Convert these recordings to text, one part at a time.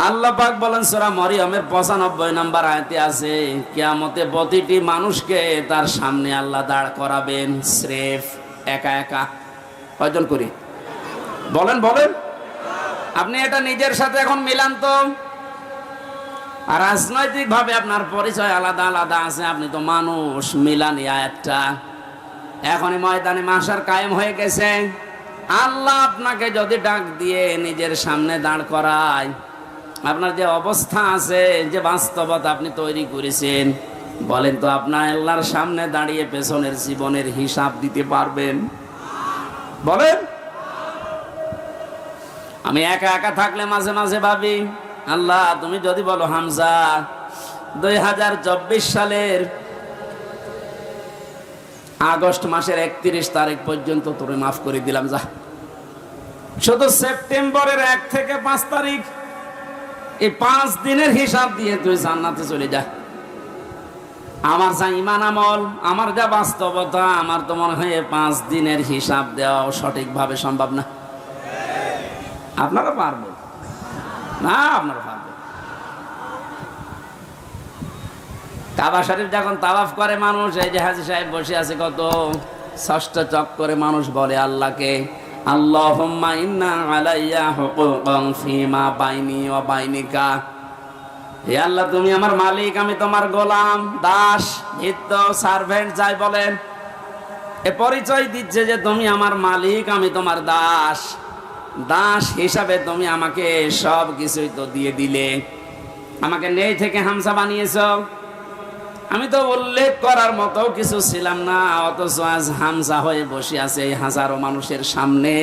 আল্লাহ পাক বলেন সূরা মরিয়মের 95 নম্বর আয়াতে আছে, কিয়ামতে প্রতিটি মানুষকে তার সামনে আল্লাহ দাঁড় করাবেন স্রেফ একা একা। কয়জন করি বলেন বলেন? আপনি এটা নিজের সাথে এখন মিলান তো। আর রাজনৈতিক ভাবে আপনার পরিচয় আলাদা আলাদা আছে, আপনি তো মানুষ, মিলান এই আয়াতটা। এখনই ময়দানে মাশার কায়েম হয়ে গেছে। আল্লাহ আপনাকে যদি ডাক দিয়ে নিজের সামনে দাঁড় করায়, আপনার যে অবস্থা আছে, যে বাস্তবতা আপনি তৈরি করেছেন, বলেন তো আপনার আল্লাহর সামনে দাঁড়িয়ে পেছনের জীবনের হিসাব দিতে পারবেন? বলেন। আমি একা একা থাকলে মাঝে মাঝে ভাবি, আল্লাহ তুমি যদি বলো হামজা 2024 সালের আগস্ট মাসের 31 তারিখ পর্যন্ত তোরে মাফ করে দিলাম, যা। শুধু সেপ্টেম্বরের 1 থেকে 5 তারিখ, এই 5 দিনের হিসাব দিয়ে তুই জান্নাতে চলে যা। আমার যা ইমান আমল, আমার যা বাস্তবতা, আমার তো মনে হয় 5 দিনের হিসাব দেওয়া সঠিকভাবে সম্ভব না। আপনারা পারবেন না? আপনারা পারবেন? কাবা শরীফ যখন তাওয়াফ করে মানুষ, এই যে হাজী সাহেব বসে আছে, কত 6টা চক্করে মানুষ বলে আল্লাহকে, আল্লাহুম্মা ইন্না আলাইয়া হুকুকান ফীমা বাইনি ওয়া বাইনিকা। হে আল্লাহ, তুমি আমার মালিক, আমি তোমার গোলাম, দাস, ভৃত্য, সার্ভেন্ট যাই বলেন। এ পরিচয় দিচ্ছে যে তুমি আমার মালিক, আমি তোমার দাস। দাস হিসাবে তুমি আমাকে সব কিছুই তো দিয়ে দিলে। আমাকে নেই থেকে হামজা বানিয়েছ। আমি তো উল্লেখ করার মতো কিছু ছিলাম না, অথচ আজ হামজা হয়ে বসে আছে এই হাজারো মানুষের সামনে।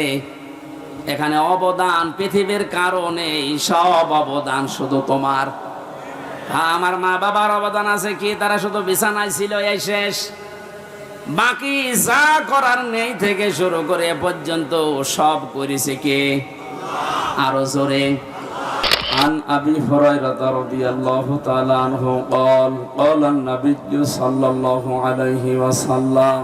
এখানে অবদান পৃথিবীর কারণে, সব অবদান শুধু তোমার। আমার মা বাবার অবদান আছে কি? তারা শুধু বিছানায় ছিল, এই শেষ। বাকি যা করার নেই থেকে শুরু করে এ পর্যন্ত সব করেছে কে? আরো জোরে। عن أبي هريرة رضي الله تعالى عنه قال قال النبي صلى الله عليه وسلم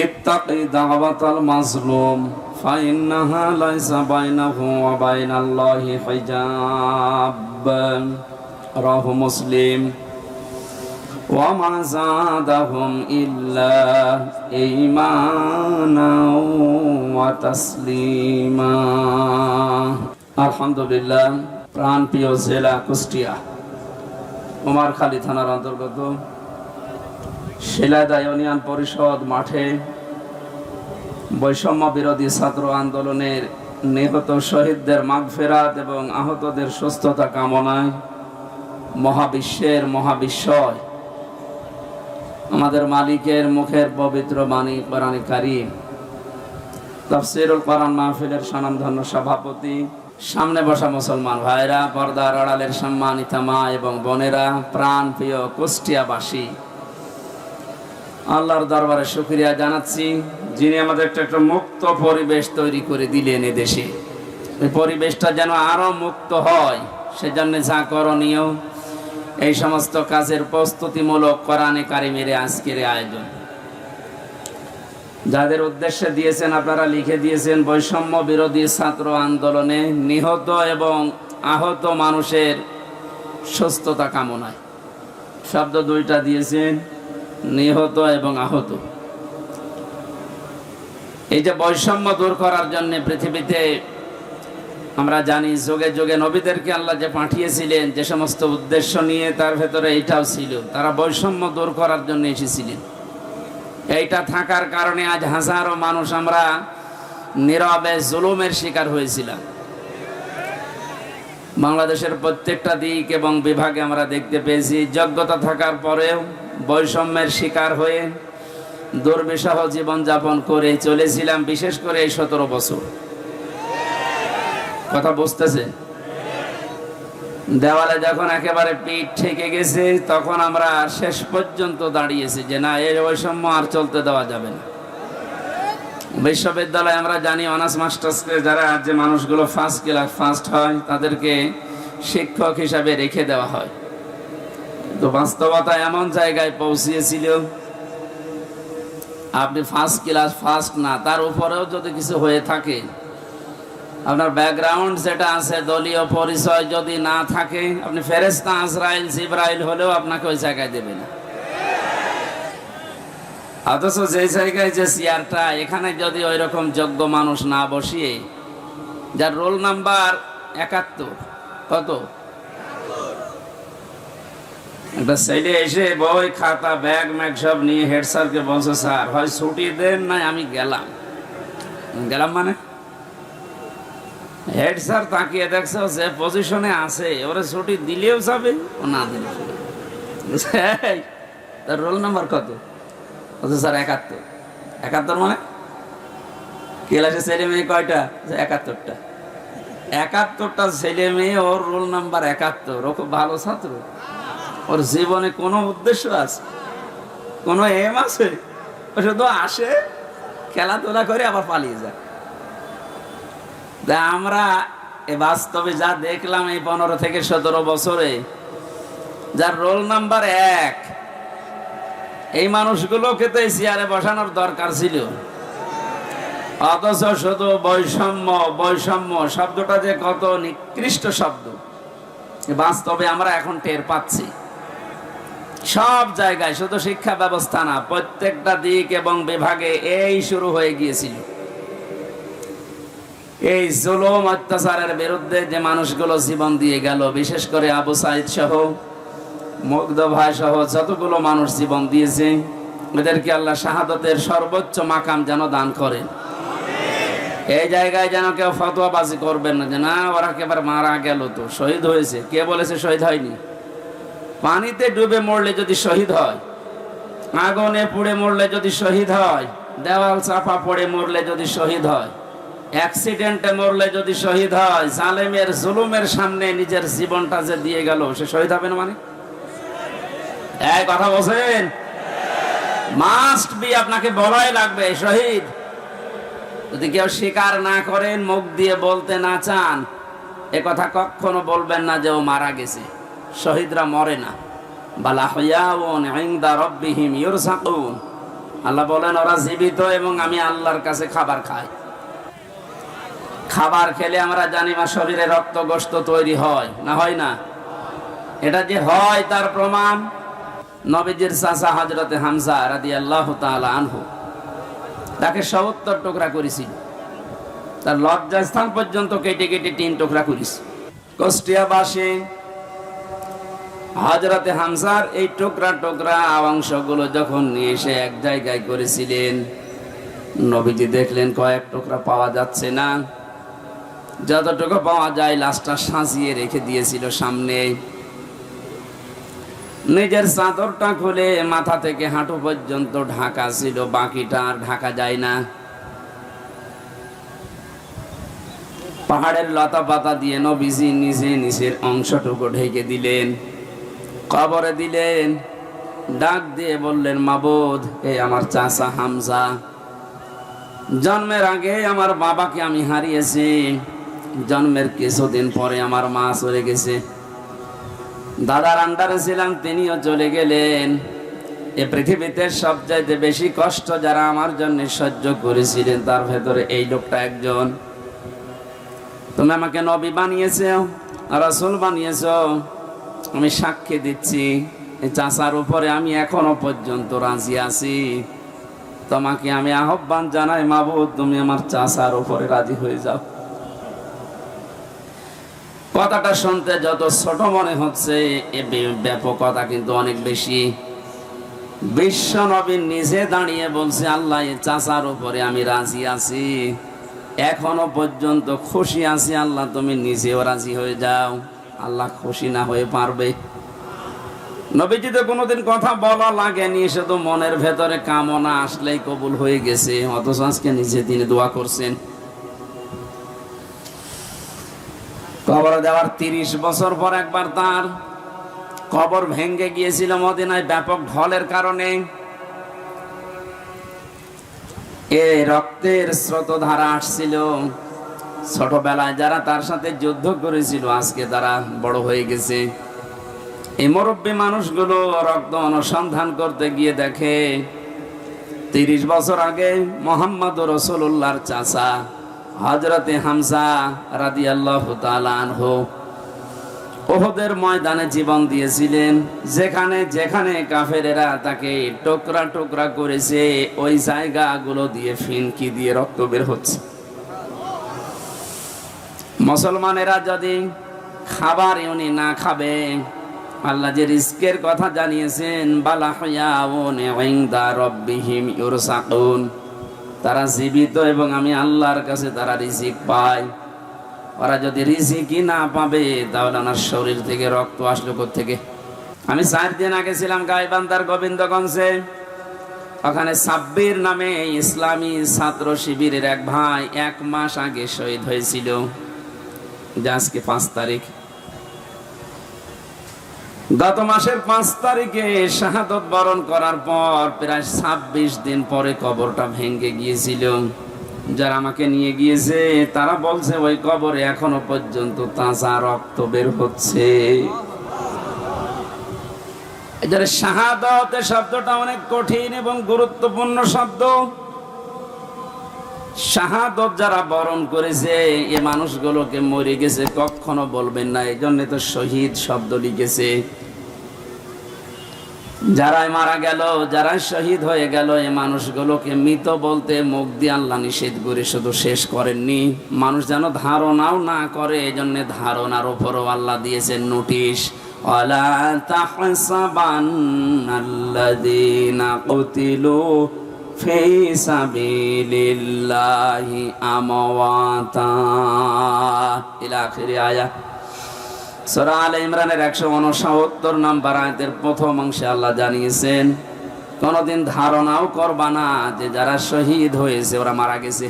اتق دعوة المظلوم فإنها ليس بينه وبين الله حجاب رواه مسلم وما زادهم إلا إيمانا وتسليما। আলহামদুলিল্লাহ। প্রাণপ্রিয় জেলা কুষ্টিয়া, কুমারখালী থানার অন্তর্গত শিলাইদহ ইউনিয়ন পরিষদ মাঠে বৈষম্য বিরোধী ছাত্র আন্দোলনের নিহত শহীদদের মাগফিরাত এবং আহতদের সুস্থতা কামনায় মহাবিশ্বের মহাবিশ্বয় আমাদের মালিকের মুখের পবিত্র বাণী কোরআনে কারীম তাফসীরুল কোরআন মাহফিলের স্বনামধন্য সভাপতি, সামনে বসা মুসলমান ভাইরা, পর্দার আড়ালের সম্মানিতা মা এবং বোনেরা, প্রাণ প্রিয় কুষ্টিয়াবাসী, আল্লাহর দরবারে শুকরিয়া জানাচ্ছি, যিনি আমাদের একটা মুক্ত পরিবেশ তৈরি করে দিলেন এদেশে। এই পরিবেশটা যেন আরো মুক্ত হয়, সেজন্য যা করণীয় এই সমস্ত কাজের প্রস্তুতিমূলক কোরআনে কারীমের আজকের আয়োজন। যাদের উদ্দেশ্যে দিয়েছেন আপনারা লিখে দিয়েছেন, বৈষম্য বিরোধী ছাত্র আন্দোলনে নিহত এবং আহত মানুষের সুস্থতা কামনায়। শব্দ দুইটা দিয়েছেন, নিহত এবং আহত। এই যে বৈষম্য দূর করার জন্য পৃথিবীতে আমরা জানি যুগে যুগে নবীদেরকে আল্লাহ যে পাঠিয়েছিলেন যে সমস্ত উদ্দেশ্য নিয়ে, তার ভেতরে এইটাও ছিল, তারা বৈষম্য দূর করার জন্য এসেছিলেন। এইটা থাকার কারণে আজ হাজারো মানুষ আমরা নীরবে জুলুমের শিকার হয়েছিলাম। বাংলাদেশের প্রত্যেকটা দিক এবং বিভাগে আমরা দেখতে পেয়েছি, যোগ্যতা থাকার পরেও বৈষম্যের শিকার হয়ে দুর্বিষহ জীবনযাপন করে চলেছিলাম, বিশেষ করে এই 17 বছর। কথা বুঝতেছে? দেওয়ালে যখন একেবারে পিঠ ঠেকে গেছে, তখন আমরা শেষ পর্যন্ত দাঁড়িয়েছি যে না, এই বৈষম্য আর চলতে দেওয়া যাবে না। বিশ্ববিদ্যালয়ে আমরা জানি অনার্স মাস্টার্সকে যারা যে মানুষগুলো ফার্স্ট ক্লাস ফার্স্ট হয়, তাদেরকে শিক্ষক হিসাবে রেখে দেওয়া হয়। তো বাস্তবতা এমন জায়গায় পৌঁছিয়েছিল, আপনি ফার্স্ট ক্লাস ফার্স্ট না, তার উপরেও যদি কিছু হয়ে থাকে আপনার ব্যাকগ্রাউন্ড যেটা আছে, দলীয় পরিচয় যদি না থাকে, আপনি ফেরেশতা আজরাইল জিবরাইল হলেও আপনাকে ওই জায়গায় দেবে না। অথচ যে জায়গায় যে চেয়ারটা, এখানে যদি ওই রকম যোগ্য মানুষ না বসিয়ে, যার রোল নাম্বার 71, কত, একটা ছেলে এসে বই খাতা ব্যাগ ম্যাগ সব নিয়ে হেড স্যারকে বলছে, স্যার হয় ছুটি দেন, নাই আমি গেলাম। মানে হেড স্যার তাকিয়ে দেখছে যে পজিশনে আছে, ওরা ছুটি দিলেও যাবে, ও না দিলেও যাবে। তার রোল নাম্বার কত? স্যার 71। 71 মানে ক্লাসে ছেলে মেয়ে কয়টা? 71টা। 71টা ছেলে মেয়ে, ওর রোল নাম্বার 71। ও খুব ভালো ছাত্র, ওর জীবনে কোনো উদ্দেশ্য আছে, কোনো এম আছে? ও শুধু আসে, খেলাধুলা করে আবার পালিয়ে যায়। আমরা বাস্তবে যা দেখলাম এই 15 থেকে 17 বছরে, যার রোল নাম্বার 1, এই মানুষগুলোকে তো এই চেয়ারে বসানোর দরকার ছিল। অথচ শুধু বৈষম্য বৈষম্য শব্দটা যে কত নিকৃষ্ট শব্দ, বাস্তবে আমরা এখন টের পাচ্ছি। সব জায়গায়, শুধু শিক্ষা ব্যবস্থা না, প্রত্যেকটা দিক এবং বিভাগে এই শুরু হয়ে গিয়েছিল। এই জুলুম অত্যাচারের বিরুদ্ধে যে মানুষগুলো জীবন দিয়ে গেল, বিশেষ করে আবু সাইদ সহ, মুগ্ধ ভাই সহ যতগুলো মানুষ জীবন দিয়েছে, এদেরকে আল্লাহ শাহাদাতের সর্বোচ্চ মাকাম যেন দান করেন। এই জায়গায় যেন কেউ ফতোয়াবাজি করবেন না যে না ওরা একেবারে মারা গেল, তো শহীদ হয়েছে। কে বলেছে শহীদ হয়নি? পানিতে ডুবে মরলে যদি শহীদ হয়, আগুনে পুড়ে মরলে যদি শহীদ হয়, দেওয়াল চাপা পড়ে মরলে যদি শহীদ হয়, অ্যাক্সিডেন্টে মরলে যদি শহীদ হয়, জালেমের জুলুমের সামনে নিজের জীবনটা যে দিয়ে গেল, সে শহীদ হবে না? মানে এই কথা বলছেন, মাস্ট বি, আপনাকে বলাই লাগবে শহীদ। যদি কেউ স্বীকার না করেন, মুখ দিয়ে বলতে না চান, এ কথা কখনো বলবেন না যে ও মারা গেছে। শহীদরা মরে না। বালা হুয়াউন ইনদা রাব্বিহিম ইউরযাকুন, আল্লাহ বলেন ওরা জীবিত এবং আমি আল্লাহর কাছে খাবার খাই। খাবার খেলে আমরা জানি মা শরীরে রক্ত গোশত তৈরি হয় না, হয় না? এটা যে হয় তার প্রমাণ নবীজির চাচা হযরতে হামজা রাদিয়াল্লাহু তাআলা আনহু, তাকে 70 টুকরা করেছিল। তার লজ্জাস্থান পর্যন্ত কেটে কেটে 3 টুকরা করেছে। কুষ্টিয়াবাসী হযরতে হামজার এই টুকরা টুকরা অংশগুলো যখন নিয়ে এসে এক জায়গায় করেছিলেন, নবীজি দেখলেন কয়েক টুকরা পাওয়া যাচ্ছে না, যতটুকু পাওয়া যায় লাশটা সাজিয়ে রেখে দিয়েছিল সামনে। নিজের চাদরটা খুলে মাথা থেকে হাঁটু পর্যন্ত ঢাকা ছিল, বাকিটা আর ঢাকা যায় না। পাহাড়ের লতা পাতা দিয়ে নবীজি নিজে নিজের অংশটুকু ঢেকে দিলেন, কবরে দিলেন, ডাক দিয়ে বললেন, মাবুদ, এই আমার চাচা হামজা, জন্মের আগে আমার বাবাকে আমি হারিয়েছি, জন্মের কিছুদিন পরে আমার মা চলে গেছে, দাদার আন্ডারে ছিলাম, তিনিও চলে গেলেন। এ পৃথিবীতে সবচাইতে বেশি কষ্ট যারা আমার জন্য সহ্য করেছিলেন, তার ভেতরে এই লোকটা একজন। তুমি আমাকে নবী বানিয়েছো, রাসূল বানিয়েছো, আমি সাক্ষী দিচ্ছি এই চাচার উপরে আমি এখনো পর্যন্ত রাজি আছি। তোমাকে আমি আহ্বান জানাই, মাবুদ, তুমি আমার চাচার উপরে রাজি হয়ে যাও। কথাটা শুনতে যত ছোট মনে হচ্ছে, এ ব্যাপকতা কিন্তু অনেক বেশি। বিশ্ব নবী নিজে দাঁড়িয়ে বলছে, আল্লাহ, এই চাচার উপরে আমি রাজি আছি, এখনো পর্যন্ত খুশি আছি, আল্লাহ তুমি নিজেও রাজি হয়ে যাও। আল্লাহ খুশি না হয়ে পারবে? নবীজি তো কোনোদিন কথা বলা লাগেনি, শুধু মনের ভেতরে কামনা আসলেই কবুল হয়ে গেছে। অথচ আজকে নিজে তিনি দোয়া করছেন। কবর দেওয়ার 30 বছর পর একবার তার কবর ভেঙে গিয়েছিল মদিনায় ব্যাপক ঢলের কারণে। এ রক্তের স্রোতধারা আসছিল। ছোটবেলায় যারা তার সাথে যুদ্ধ করেছিল, আজকে তারা বড় হয়ে গেছে। এই মুরব্বী মানুষগুলো রক্ত অনুসন্ধান করতে গিয়ে দেখে 30 বছর আগে মুহাম্মদ রাসূলুল্লাহর চাচা হযরতে হামজা রাদিয়াল্লাহু তাআলা আনহু উহুদের ময়দানে জীবন দিয়েছিলেন। যেখানে যেখানে কাফেরেরা তাকে টুকরা টুকরা করেছে, ওই জায়গাগুলো দিয়ে ফিনকি দিয়ে রক্ত বের হচ্ছে। মুসলমানেরা যদি খাবার উনি না খাবে, আল্লাহ যে রিজকের কথা জানিয়েছেন, বালাহয়াউন ইনদা রাব্বিহিম ইউরসাকুন, তারা জীবিত এবং আমি আল্লাহর কাছে তারা রিজিক পায়। ওরা যদি রিজিকই না পাবে, তাহলে ওনার শরীর থেকে রক্ত আসলো কোত্থেকে? আমি 4 দিন আগে ছিলাম গাইবান্ধার গোবিন্দগঞ্জে। ওখানে সাব্বির নামে ইসলামী ছাত্র শিবিরের এক ভাই 1 মাস আগে শহীদ হয়েছিল। আজকে 5 তারিখ, গত মাসের 5 তারিখে শাহাদত বরণ করার পর প্রায় 26 দিন পরে কবরটা ভেঙে গিয়েছিল। যারা আমাকে নিয়ে গিয়েছে তারা বলছে ওই কবরে এখনো পর্যন্ত তাজা রক্ত বের হচ্ছে। এজন্য শাহাদত শব্দটা অনেক কঠিন এবং গুরুত্বপূর্ণ শব্দ। শাহাদত যারা বরণ করেছে এই মানুষগুলোকে মরে গেছে কখনো বলবেন না, এই জন্য তো শহীদ শব্দ লিখেছে। যারাই মারা গেল, যারা শহীদ হয়ে গেল, এই মানুষগুলোকে মৃত বলতে মুখ দিয়ে আল্লাহ নিষেধ করে শুধু শেষ করেননি, মানুষ যেন ধারণাও না করে, এই জন্য ধারণার উপরও আল্লাহ দিয়েছেন নোটিশ। ওয়ালা তাহসাবান্নাল্লাযীনা কুতিলু ফি সাবিলিল্লাহি আমওয়াতা ইলা আখিরি আয়াত। সূরা আলে ইমরানের 169 নম্বর আয়াতের প্রথম অংশে আল্লাহ জানিয়েছেন, কোনদিন ধারণাও করবা না যে যারা শহীদ হয়েছে ওরা মারা গেছে।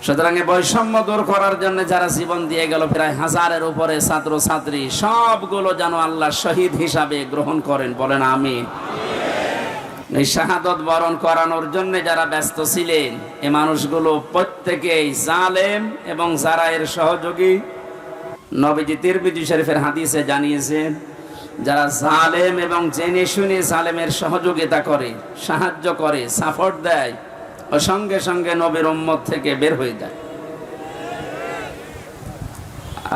সুতরাং বৈষম্য দূর করার জন্য যারা জীবন দিয়ে গেল, প্রায় 1000-এর উপরে ছাত্র ছাত্রী, সবগুলো যেন আল্লাহ শহীদ হিসাবে গ্রহণ করেন, বলেন আমিন। এই শাহাদত বরণ করানোর জন্য যারা ব্যস্ত ছিলেন, এই মানুষগুলো প্রত্যেকেই জালেম এবং যারা এর সহযোগী। নবীজি তিরমিজি শরীফের হাদিসে জানিয়েছেন, যারা জালেম এবং জেনে শুনে জালেমের সহযোগিতা করে, সাহায্য করে, সাপোর্ট দেয়, ও সঙ্গে সঙ্গে নবীর উম্মত থেকে বের হয়ে যায়।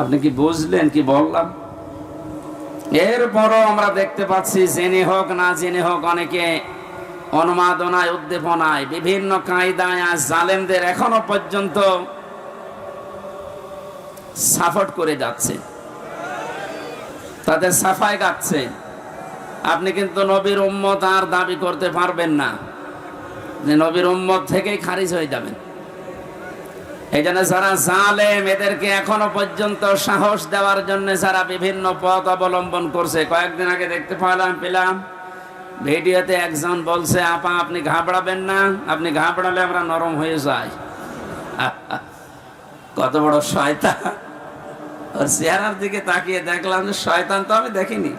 আপনি কি বুঝলেন কি বললাম? এরপরও আমরা দেখতে পাচ্ছি জেনে হোক না জেনে হোক অনেকে উন্মাদনায়, উদ্দীপনায়, বিভিন্ন কায়দায় আজ জালেমদের এখনো পর্যন্ত সাপোর্ট করে যাচ্ছে, তাদের সাফাই গাচ্ছে। আপনি কিন্তু নবীর উম্মত আর দাবি করতে পারবেন না, যে নবীর উম্মত থেকেই খারিজ হয়ে যাবেন। এই জন্য যারা জালেম এদেরকে এখনো পর্যন্ত সাহস দেওয়ার জন্য যারা বিভিন্ন পথ অবলম্বন করছে। কয়েকদিন আগে দেখতে পেলাম ভিডিওতে একজন বলছে, আপা আপনি ঘাবড়াবেন না, আপনি ঘাবড়ালে আমরা নরম হয়ে যাই। কত বড় শয়তান! ওর চেহারার দিকে তাকিয়ে দেখলাম যে শয়তান তো আমি দেখিনি,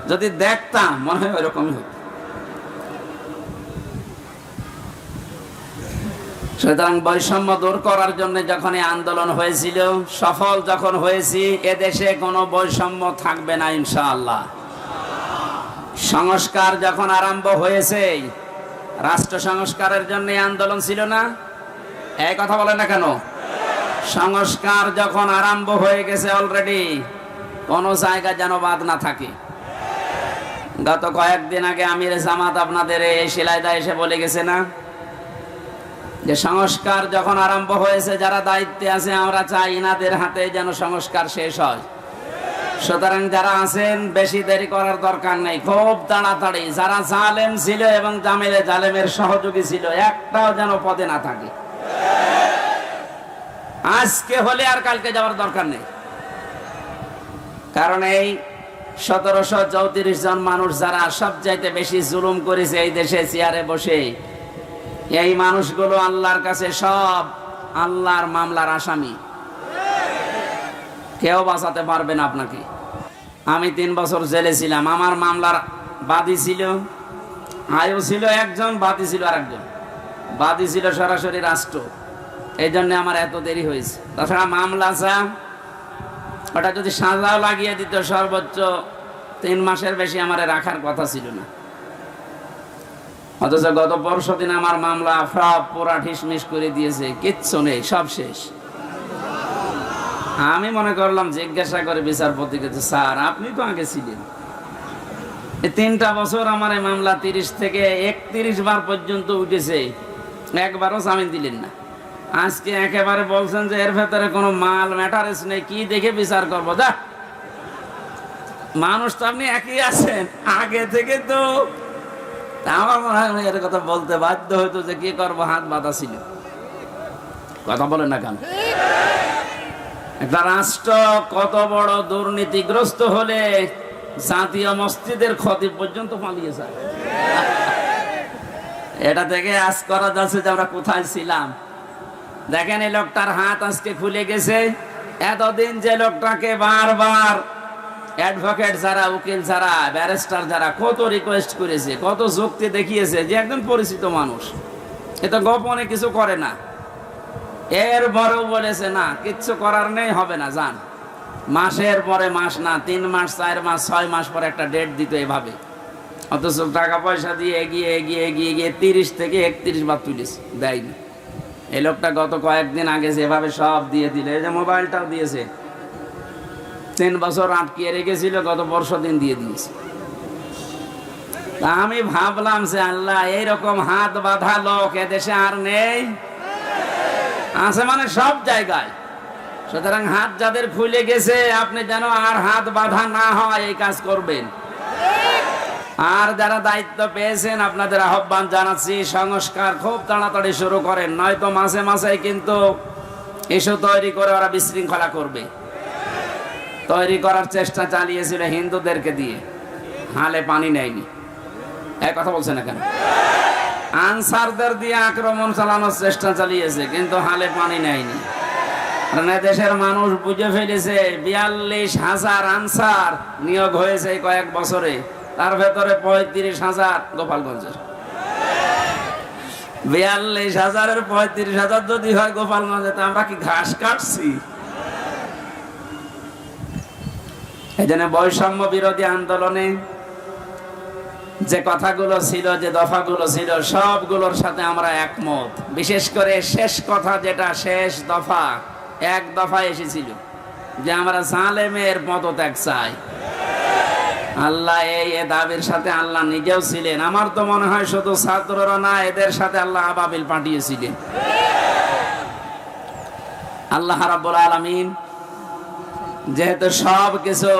যদি দেখতাম মনে হয় ওইরকমই হতো। সুতরাং বৈষম্য দূর করার জন্য যখন এই আন্দোলন হয়েছিল, সফল যখন হয়েছি, এদেশে কোনো বৈষম্য থাকবে না ইনশাআল্লাহ। সংস্কার যখন আরম্ভ হয়েছে, রাষ্ট্র সংস্কারের জন্য আন্দোলন ছিল না? এই কথা বলেন না কেন? সংস্কার যখন আরম্ভ হয়ে গেছে অলরেডি, কোন জায়গা যেন বাদ না থাকে। গত কয়েকদিন আগে আমির জামাত আপনাদের এই শিলাইদা এসে বলে গেছে না যে সংস্কার যখন আরম্ভ হয়েছে, যারা দায়িত্বে আছে আমরা চাই ইনাদের হাতে যেন সংস্কার শেষ হয়। সুতরাং যারা আছেন বেশি দেরি করার দরকার নেই, খুব তাড়াতাড়ি যারা জালেম ছিল এবং জালেমের সহযোগী ছিল একটাও যেন পদে না থাকে। আজকে হলে আর কালকে যাওয়ার দরকার নেই, কারণ এই 1734 জন মানুষ যারা সবচাইতে বেশি জুলুম করেছে এই দেশে চেয়ারে বসে, এই মানুষগুলো আল্লাহর কাছে সব আল্লাহর মামলার আসামি। কেউ বাঁচাতে পারবে না আপনাকে। আমি 3 বছর জেলে ছিলাম, আমার মামলার বাদী ছিল, আয়ু ছিল একজন, বাদী ছিল আরেকজন। বাদী ছিল সরাসরি রাষ্ট্র, এই জন্য আমার এত দেরি হয়েছে। তাছাড়া মামলা ওটা যদি সাজাও লাগিয়ে দিত, সর্বোচ্চ 3 মাসের বেশি আমার রাখার কথা ছিল না। অথচ গত পরশু দিন আমার মামলা সব পুরা ঠিসমিস করে দিয়েছে, কিচ্ছু নেই, সব শেষ। আমি মনে করলাম জিজ্ঞাসা করে বিচারপতিকে, স্যার আপনি তো আগে ছিলেন, এই 3টা বছর আমার এই মামলা 30 থেকে 31 বার পর্যন্ত উঠেছে, একবারও জামিন দিলেন না। আজকে একেবারে বলছেন যে এর ভেতরে কোনো মাল ম্যাটারেস নেই, কি দেখে বিচার করবো? যা, মানুষ তো আপনি একই আছেন আগে থেকে। তো আমার মনে হয় এর কথা বলতে বাধ্য হইতো যে কি করবো, হাত বাঁধা ছিল। কথা বলেন না কেন? একটা রাষ্ট্র কত বড় দুর্নীতিগ্রস্ত হলে জাতীয় মসজিদের খতিব পর্যন্ত পালিয়ে যায়। এটা থেকে আজ করা যাচ্ছে যে আমরা কোথায় ছিলাম। দেখেন এই লোকটার হাত আজকে খুলে গেছে। এতদিন যে লোকটাকে বারবার অ্যাডভোকেট যারা, উকিল যারা, ব্যারিস্টার যারা কত রিকোয়েস্ট করেছে, কত যুক্তি দেখিয়েছে যে একজন পরিচিত মানুষ, এ তো গোপনে কিছু করে না, এর বড়ও বলেছে না কিচ্ছু করার নেই, হবে না, যান। মাসের পরে মাস না, 3 মাস, 4 মাস, 6 মাস পরে একটা ডেট দিত এভাবে। অথচ টাকা পয়সা দিয়ে এগিয়ে এগিয়ে এগিয়ে গিয়ে 30 থেকে 31 বার তুলেছে, দেয়নি। এই লোকটা গত কয়েকদিন আগে যেভাবে সব দিয়ে দিলে, এই যে মোবাইলটাও দিয়েছে, 3 বছর আটকিয়ে রেখেছিল, গত পরশু দিন দিয়ে দিয়েছে। আমি ভাবলাম যে আল্লাহ, এইরকম হাত বাঁধা লোক এদেশে আর নেই, আছে মানে সব জায়গায়। সুতরাং হাত যাদের খুলে গেছে, আপনি যেন আর হাত বাঁধা না হয় এই কাজ করবেন। আর যারা দায়িত্ব পেয়েছেন আপনাদের আহ্বান জানাচ্ছি, সংস্কার খুব তাড়াতাড়ি শুরু করেন, নয়তো মাসে মাসে কিন্তু ইস্যু তৈরি করে ওরা বিশৃঙ্খলা করবে। তৈরি করার চেষ্টা চালিয়েছিল হিন্দুদেরকে দিয়ে, হালে পানি নেয়নি। এক কথা বলছে না কেন? আনসারদের দিয়ে আক্রমণ চালানোর চেষ্টা চালিয়েছে, কিন্তু হালে পানি নেয়নি। দেশের মানুষ বুঝে ফেলেছে 42,000 আনসার নিয়োগ হয়েছে কয়েক বছরে, তার ভেতরে 35,000 গোপালগঞ্জের। 42,000-এর 35,000 যদি হয় গোপালগঞ্জে, তা আমরা কি ঘাস কাটছি? এই জন্য বৈষম্য বিরোধী আন্দোলনে যে কথাগুলো ছিল, যে দফাগুলো ছিল, সবগুলোর সাথে আমরা একমত। বিশেষ করে শেষ কথা, যেটা শেষ দফা, এক দফা এসেছিল যে আমরা জালেমের পদত্যাগ চাই। আল্লাহ এই দাবির সাথে আল্লাহ নিজেও ছিলেন। আমার তো মনে হয় শুধু ছাত্ররা না, এদের সাথে আল্লাহ আবাবিল পাঠিয়েছিলেন। আল্লাহ রাব্বুল আলামিন যেহেতু সব কিছু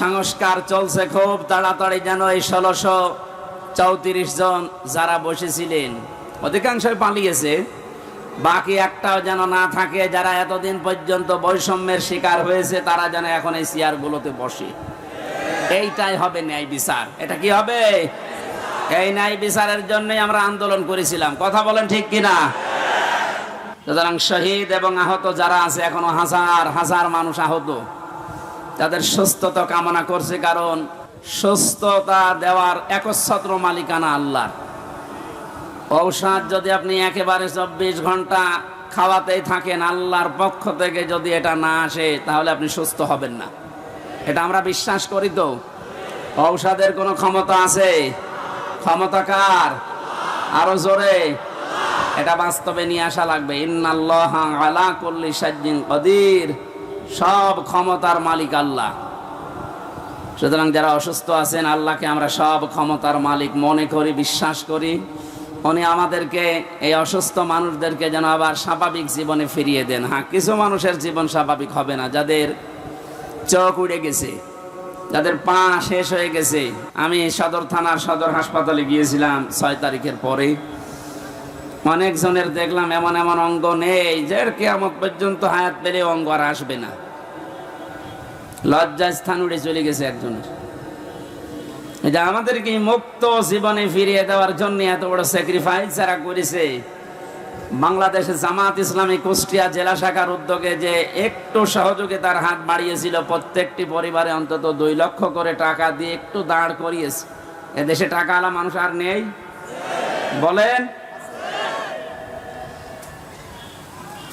সংস্কার চলছে খুব তাড়াতাড়ি, যেন এই 1634 জন যারা বসেছিলেন অধিকাংশই পালিয়েছে, বাকি একটাও যেন না থাকে, যারা এতদিন পর্যন্ত বৈষম্যের শিকার হয়েছে, তারা যেন এখন এই চেয়ারগুলোতে বসে। এইটাই হবে ন্যায় বিচার। এটা কি হবে? এই ন্যায় বিচারের জন্যই আমরা আন্দোলন করেছিলাম। কথা বলেন ঠিক কিনা? সুতরাং শহীদ এবং আহত যারা আছে, এখনো হাজার হাজার মানুষ আহত, তাদের সুস্থতা কামনা করছে, কারণ সুস্থতা দেওয়ার একচ্ছত্র মালিকানা আল্লাহর। ঔষধ যদি আপনি একেবারে 24 ঘন্টা খাওয়াতেই থাকেন, আল্লাহর পক্ষ থেকে যদি এটা না আসে, তাহলে আপনি সুস্থ হবেন না। এটা আমরা বিশ্বাস করি। তো ঔষধের কোনো ক্ষমতা আছে? ক্ষমতা কার? আরো জোরে। এটা বাস্তবে নিয়ে আসা লাগবে। ইন্নাল্লাহা আলা কুল্লি শাইইন কাদির, সব ক্ষমতার মালিক আল্লাহ। সুতরাং যারা অসুস্থ আছেন, আল্লাহকে আমরা সব ক্ষমতার মালিক মনে করি, বিশ্বাস করি। উনি আমাদেরকে, এই অসুস্থ মানুষদেরকে যেন আবার স্বাভাবিক জীবনে ফিরিয়ে দেন। হ্যাঁ, কিছু মানুষের জীবন স্বাভাবিক হবে না, যাদের চোখ উড়ে গেছে, যাদের পা শেষ হয়ে গেছে। আমি সদর থানার সদর হাসপাতালে গিয়েছিলাম 6 তারিখের পরে। অনেকজনের দেখলাম এমন এমন অঙ্গ নেই যে কিয়ামত পর্যন্ত হায়াত পেলে অঙ্গ আর আসবে না। লজ্জায় স্থান উড়ে চলে গেছে একজনের। এই যে আমাদেরকে মুক্ত জীবনে ফিরিয়ে দেওয়ার জন্য এত বড় স্যাক্রিফাইস যারা করেছে, বাংলাদেশের জামাত ইসলামী কুষ্টিয়া জেলা শাখার উদ্যোগে যে একটু সহযোগিতার হাত বাড়িয়েছিল, প্রত্যেকটি পরিবারে অন্তত 2 লক্ষ করে টাকা দিয়ে একটু দাঁড় করিয়েছে। এদেশে টাকাওয়ালা মানুষ আর নেই? বলেন।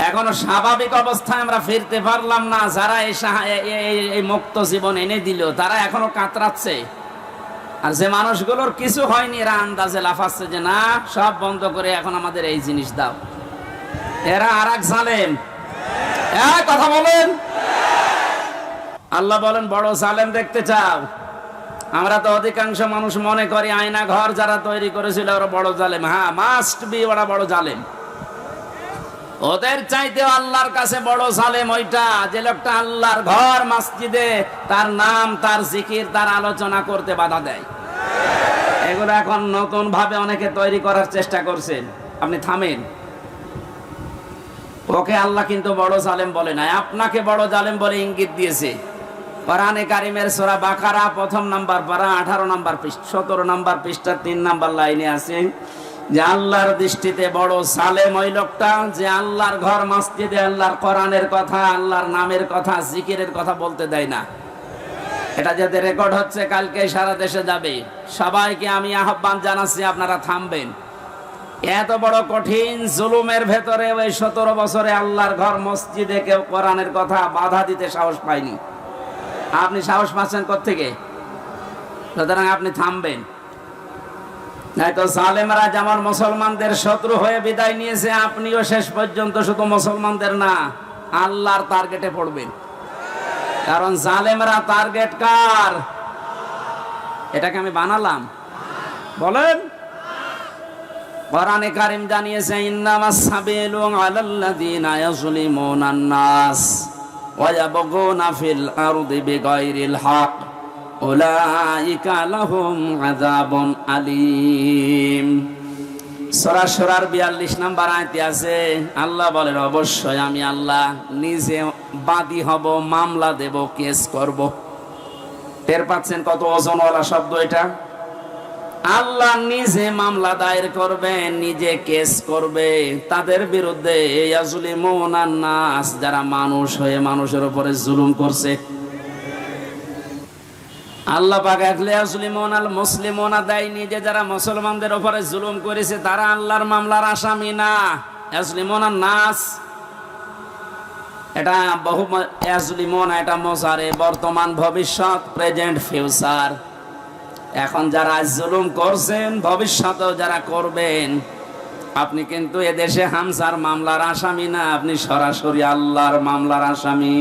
এখনো স্বাভাবিক অবস্থায় আমরা ফিরতে পারলাম না। যারা এই মুক্ত জীবন এনে দিল, তারা এখনো কাতরাচ্ছে। আর যে মানুষগুলোর কিছু হয়নি এরা আন্দাজে লাফাচ্ছে যে না সব বন্ধ করে এখন আমাদের এই জিনিস দাও। এরা আর এক জালেম। কথা বলেন। আল্লাহ বলেন বড় জালেম দেখতে চাও? আমরা তো অধিকাংশ মানুষ মনে করি আয়না ঘর যারা তৈরি করেছিল ওরা বড় জালেম। হ্যাঁ, মাস্ট বি ওরা বড় জালেম। ওদের চাইতে আল্লাহর কাছে বড় জালেম ওইটা যে লোকটা আল্লাহর ঘর মসজিদে তার নাম, তার জিকির, তার আলোচনা করতে বাধা দেয়। এগুলো এখন নতুন ভাবে অনেকে তৈরি করার চেষ্টা করছেন। আপনি থামেন। ওকে আল্লাহ কিন্তু বড় জালেম বলে নাই, আপনাকে বড় জালেম বলে ইঙ্গিত দিয়েছে। কোরআনে কারিমের সূরা বাকারা প্রথম নাম্বার পারা 18 নাম্বার পৃষ্ঠা 17 নাম্বার পৃষ্ঠা 3 নাম্বার লাইনে আছে যে আল্লাহর দৃষ্টিতে বড় জালেম ওই লোকটা যে আল্লাহর ঘর মসজিদে আল্লাহর কোরআনের কথা, আল্লাহর নামের কথা, জিকিরের কথা বলতে দেয় না। এটা যাতে রেকর্ড হচ্ছে কালকে সারা দেশে যাবে। সবাইকে আমি আহ্বান জানাচ্ছি আপনারা থামবেন। এত বড় কঠিন জুলুমের ভেতরে ওই 17 বছরে আল্লাহর ঘর মসজিদে কেউ কোরআনের কথা বাধা দিতে সাহস পায়নি। আপনি সাহস পাচ্ছেন কোত্থেকে? সুতরাং আপনি থামবেন। নয়তো জালেমরা যেমন মুসলমানদের শত্রু হয়ে বিদায় নিয়েছে, আপনিও শেষ পর্যন্ত শুধু মুসলমানদের না আল্লাহর টার্গেটে পড়বেন। কারণ জালেমরা টার্গেট কার? এটাকে আমি বানালাম? বলেন। কোরআনে কারীম জানিয়েছে ইন্নামাস সাবিলু আলাল্লাযিনা ইয়াজলিমুনান নাস ওয়া ইয়াবগুনা ফিল আরদি বিগাইরিল হক উলাইকা লাহুম আযাবুন আলীম। সূরা সূরার 42 নম্বর আয়াতে আছে আল্লাহ বলেন অবশ্যই আমি আল্লাহ নিজে বাদী হব, মামলা দেব, কেস করব। টের পাচ্ছেন কত ওজনওয়ালা শব্দ এটা? আল্লাহ নিজে মামলা দায়ের করবে, নিজে কেস করবে তাদের বিরুদ্ধে ইয়াজলিমুনান নাস, যারা মানুষ হয়ে মানুষের উপরে জুলুম করছে। আল্লাহ পাক ইয়াজলিমুনাল মুসলিমুনা দেয়নি যে যারা মুসলমানদের উপরে জুলুম করেছে তারা আল্লাহর মামলার আসামি না। ইয়াজলিমুনান নাস এটা বহু ইয়াজলিমুনা এটা মুজারে, বর্তমান, ভবিষ্যৎ, প্রেজেন্ট, ফিউচার। এখন যারা জুলুম করছেন ভবিষ্যতেও যারা করবেন, আপনি কিন্তু এদেশে হামসার মামলার আসামি না, আপনি সরাসরি আল্লাহর মামলার আসামি।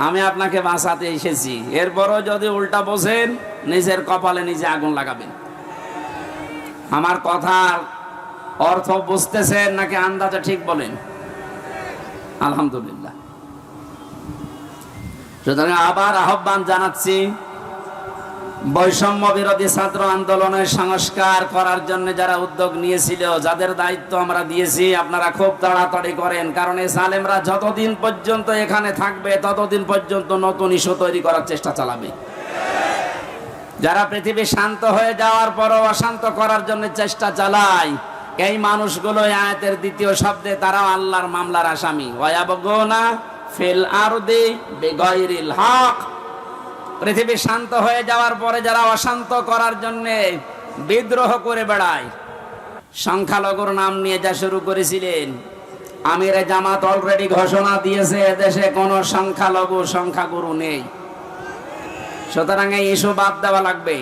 আমি আপনাকে বাঁচাতে এসেছি, এরপরও যদি উল্টা বোঝেন নিজের কপালে নিজে আগুন লাগাবেন। আমার কথার অর্থ বুঝতেছেন নাকি আন্দাজে ঠিক বলেন? আলহামদুলিল্লাহ। সুতরাং আবার আহ্বান জানাচ্ছি, বৈষম্য বিরোধী ছাত্র আন্দোলনের সংস্কার করার জন্য যারা উদ্যোগ নিয়েছিল, যাদের দায়িত্ব আমরা দিয়েছি, আপনারা খুব তাড়াতাড়ি করেন। কারণ এই জালেমরা যতদিন পর্যন্ত এখানে থাকবে ততদিন পর্যন্ত নতুন ইস্যু তৈরি করার চেষ্টা চালাবে। যারা পৃথিবী শান্ত হয়ে যাওয়ার পরও অশান্ত করার জন্য চেষ্টা চালায়, এই মানুষগুলো আয়াতের দ্বিতীয় শব্দে তারাও আল্লাহর মামলার আসামি। ওয়ায়াবগুনা ফিল আরদি বিগাইরিল হক, পৃথিবী শান্ত হয়ে যাওয়ার পরে যারা অশান্ত করার জন্য বিদ্রোহ করে বেড়ায়। সংখ্যালঘুর নাম নিয়ে যা শুরু করেছিলেন, আমিরে জামাত অলরেডি ঘোষণা দিয়েছে এদেশে কোনো সংখ্যালঘু সংখ্যাগুরু নেই। সুতরাং এই ইস্যু বাদ দেওয়া লাগবে।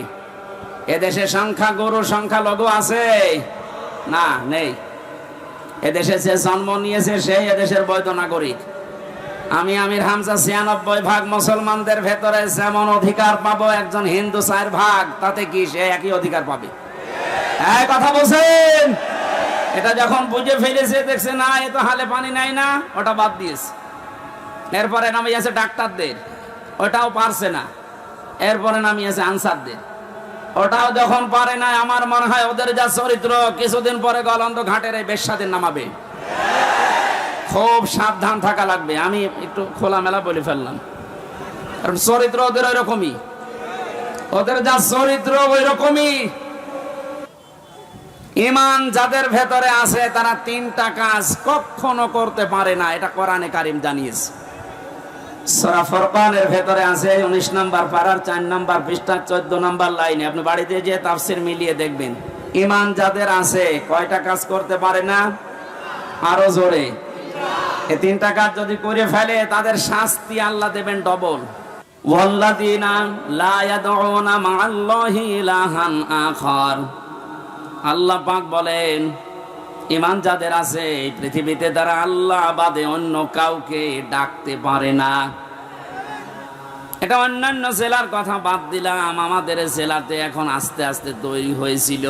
এদেশে সংখ্যাগুরু সংখ্যালঘু আছে? না, নেই। এদেশে যে জন্ম নিয়েছে সেই এদেশের বৈধ নাগরিক। আমি আমির হামজা 96% মুসলমানদের ভেতরে যেমন অধিকার পাবো একজন হিন্দু 4%, তাতে কি সে একই অধিকার পাবে? এই কথা বলছেন? এটা যখন বুঝে ফেলেছে, দেখছে না এ তো হালে পানি নাই না, ওটা বাদ দিয়েছে। এরপরে নামিয়েছে ডাক্তারদের, ওটাও পারছে না। এরপরে নামিয়েছে আনসারদের, ওটাও যখন পারে না, আমার মনে হয় ওদের যা চরিত্র কিছুদিন পরে গলন্দ ঘাটের এই বেশ্যাদের নামাবে। খুব সাবধান থাকা লাগবে। আমি একটু খোলামেলা বলে ফেললাম, কারণ চরিত্র ওদের ওই রকমই, ওদের যা চরিত্র ওই রকমই। ঈমান যাদের ভেতরে আছে তারা 3টা কাজ কখনো করতে পারে না, এটা কোরআনে কারীম জানিয়েছে। সূরা ফুরকানের ভেতরে আছে 19 নম্বর পারার 4 নম্বর পৃষ্ঠা 14 নম্বর লাইনে। আপনি বাড়িতে যে তাফসীর মিলিয়ে দেখবেন, ঈমান যাদের আছে কয়টা কাজ করতে পারে না? আরো জোরে। এই 3টা কাজ যদি করে ফেলে তাদের শাস্তি আল্লাহ দেবেন ডবল। ওয়াল্লাযীনা লা ইয়াদউনা মা'আল্লাহি ইলাহান আখার। আল্লাহ পাক বলেন, ঈমান যাদের আছে এই পৃথিবীতে তারা আল্লাহ বাদে অন্য কাউকে ডাকতে পারে না। এটা অন্যান্য জেলার কথা বাদ দিলাম, আমাদের জেলাতে এখন আস্তে আস্তে তৈরি হয়েছিল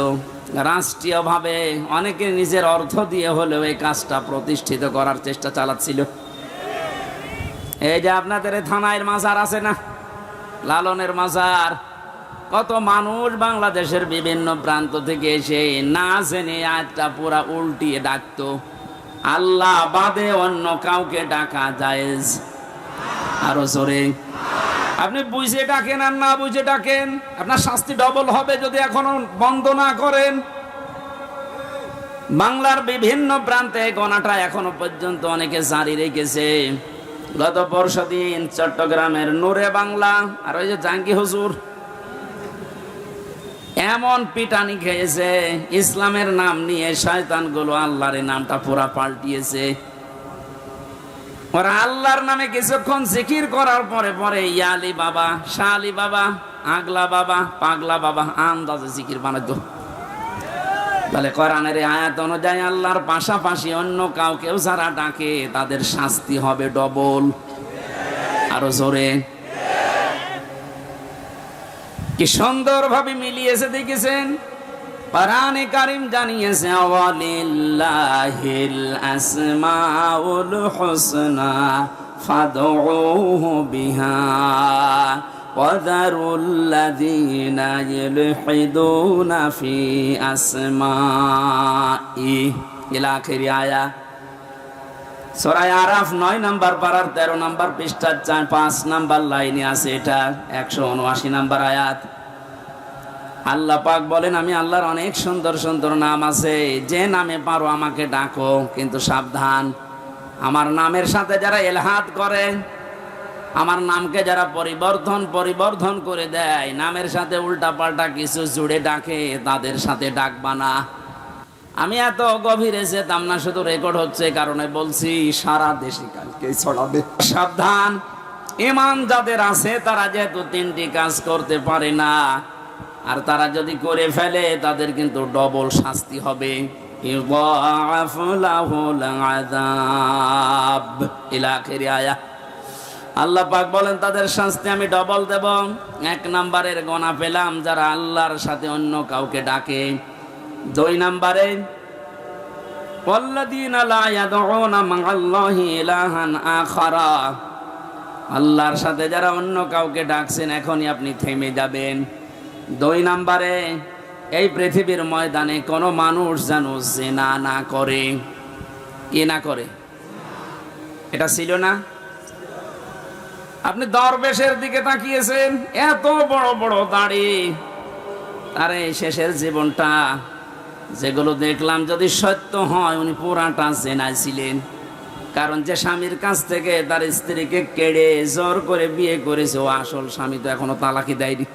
রাষ্ট্রীয়ভাবে, অনেকে নিজের অর্থ দিয়ে হলেও এই কাজটা প্রতিষ্ঠিত করার চেষ্টা চালাচ্ছিল। এই যে আপনাদের থানায় মাজার আছে না, লালনের মাজার, কত মানুষ বাংলাদেশের বিভিন্ন প্রান্ত থেকে এসে না জেনে আয়াতটা পুরা উল্টিয়ে ডাকতো, আল্লাহ বাদে অন্য কাউকে ডাকা জায়েজ। আরো জোরে। আপনি বুঝে ডাকেন আর না বুঝে ডাকেন, আপনার শাস্তি ডবল হবে যদি এখনো বন্ধ না করেন। বাংলার বিভিন্ন প্রান্তে গণাটা এখনো পর্যন্ত অনেকে জারি রেখেছে। গত পরশুদিন চট্টগ্রামের নূরে বাংলা আর ওই যে জাঙ্গি হুজুর এমন পিটানি খেয়েছে, ইসলামের নাম নিয়ে শয়তানগুলো আল্লাহর নামটা পুরা পাল্টিয়েছে। ওরা আল্লাহর নামে কিছুক্ষণ জিকির করার পরে পরে ইয়ালি বাবা, শালি বাবা, আগলা বাবা, পাগলা বাবা আন্দাজে জিকির বানাতো। তাহলে কোরআনের আয়াত অনুযায়ী আল্লাহর পাশাপাশি অন্য কাউকেও যারা ডাকে তাদের শাস্তি হবে ডবল। আরো জোরে। কি সুন্দরভাবে মিলিয়েছে দেখেছেন। কোরআনে কারীম জানিয়েছে, ওয়ালিল্লাহিল আসমাউল হুসনা ফাদউহু বিহা ওয়াযারুল্লাযীনা ইলহিদুনা ফি আসমাই ইলা আখির আয়া। সূরা আরাফ 9 নম্বর পারার 13 নম্বর পৃষ্ঠার 5 নম্বর লাইনে আছে, এটা 179 নম্বর আয়াত। আল্লাহ পাক বলেন, আমি আল্লাহর অনেক সুন্দর সুন্দর নাম আছে, যে নামে পারো আমাকে ডাকো, কিন্তু সাবধান, আমার নামের সাথে যারা ইলহাদ করে, আমার নামকে যারা পরিবর্ধন করে দেয়, নামের সাথে উল্টা পাল্টা কিছু জুড়ে ডাকে, তাদের সাথে ডাকবা না। আমি এত গভীরে যেতাম না, শুধু রেকর্ড হচ্ছে কারণে বলছি, সারা দেশে কালকে ছড়াবে। সাবধান, ঈমান যাদের আছে তারা যেহেতু 3টি কাজ করতে পারে না, আর তারা যদি করে ফেলে তাদের কিন্তু ডবল শাস্তি হবে। ইউযাফু লাহুল আযাব ইলা আখির আয়া। আল্লাহ পাক বলেন তাদের শাস্তি আমি ডবল দেব। 1 নম্বরের গোনা পেলাম যারা আল্লাহর সাথে অন্য কাউকে ডাকে। 2 নম্বরে ওয়াল্লাযীনা লা ইয়াদউনা মা'আল্লাহি ইলাহান আখারা, আল্লাহর সাথে যারা অন্য কাউকে ডাকছেন এখনই আপনি থেমে যাবেন। 2 নম্বরে এই পৃথিবীর ময়দানে কোনো মানুষ যেন জিনা না করে। কি না করে? এটা ছিল না? আপনি দরবেশের দিকে তাকিয়েছেন, এত বড় বড় দাড়ি, আরে শেষের জীবনটা যেগুলো দেখলাম যদি সত্য হয় উনি পুরাটা জেনায় ছিলেন। কারণ যে স্বামীর কাছ থেকে তার স্ত্রীকে কেড়ে জোর করে বিয়ে করেছে, ও আসল স্বামী তো এখনো তালাকি দেয়নি।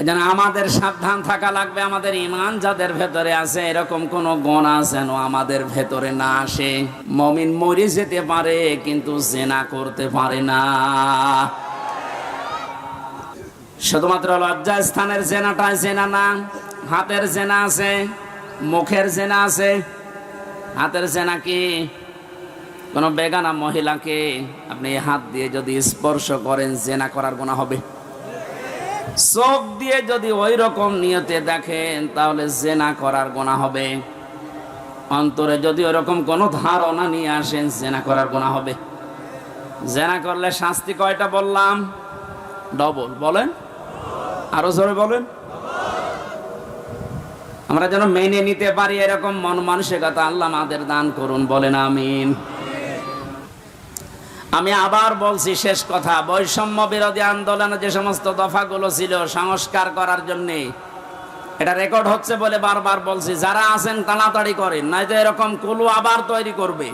যেন আমাদের সাবধান থাকা লাগবে, আমাদের ঈমান যাদের ভেতরে আছে এরকম কোন গুনাহ যেন আমাদের ভেতরে না আসে। মুমিন মরে যেতে পারে কিন্তু জিনা করতে পারে না। শুধুমাত্র লজ্জা স্থানের জেনাটাই জেনা না, হাতের জেনা আছে, মুখের জেনা আছে। হাতের জেনা কি? কোন বেগানা মহিলাকে আপনি হাত দিয়ে যদি স্পর্শ করেন জেনা করার গুনাহ হবে। চোখ দিয়ে যদি ওই রকম নিয়তে দেখেন তাহলে জেনা করার গুনাহ হবে। অন্তরে যদি ওরকম কোনো ধারণা নিয়ে আসেন জেনা করার গুনাহ হবে। জেনা করলে শাস্তি কয়টা বললাম? ডবল। বলেন, আরো জোরে বলেন। আমরা যেন মেনে নিতে পারি এরকম মন মানসিকতা আল্লাহ আমাদের দান করুন, বলেন আমিন। আমি আবার বলছি, শেষ কথা, বৈষম্য বিরোধী আন্দোলনে যে সমস্ত দফাগুলো ছিল সংস্কার করার জন্য, এটা রেকর্ড হচ্ছে বলে বারবার বলছি, যারা আছেন তাড়াতাড়ি করেন, নয়তো এরকম কুলু আবার তৈরি করবে।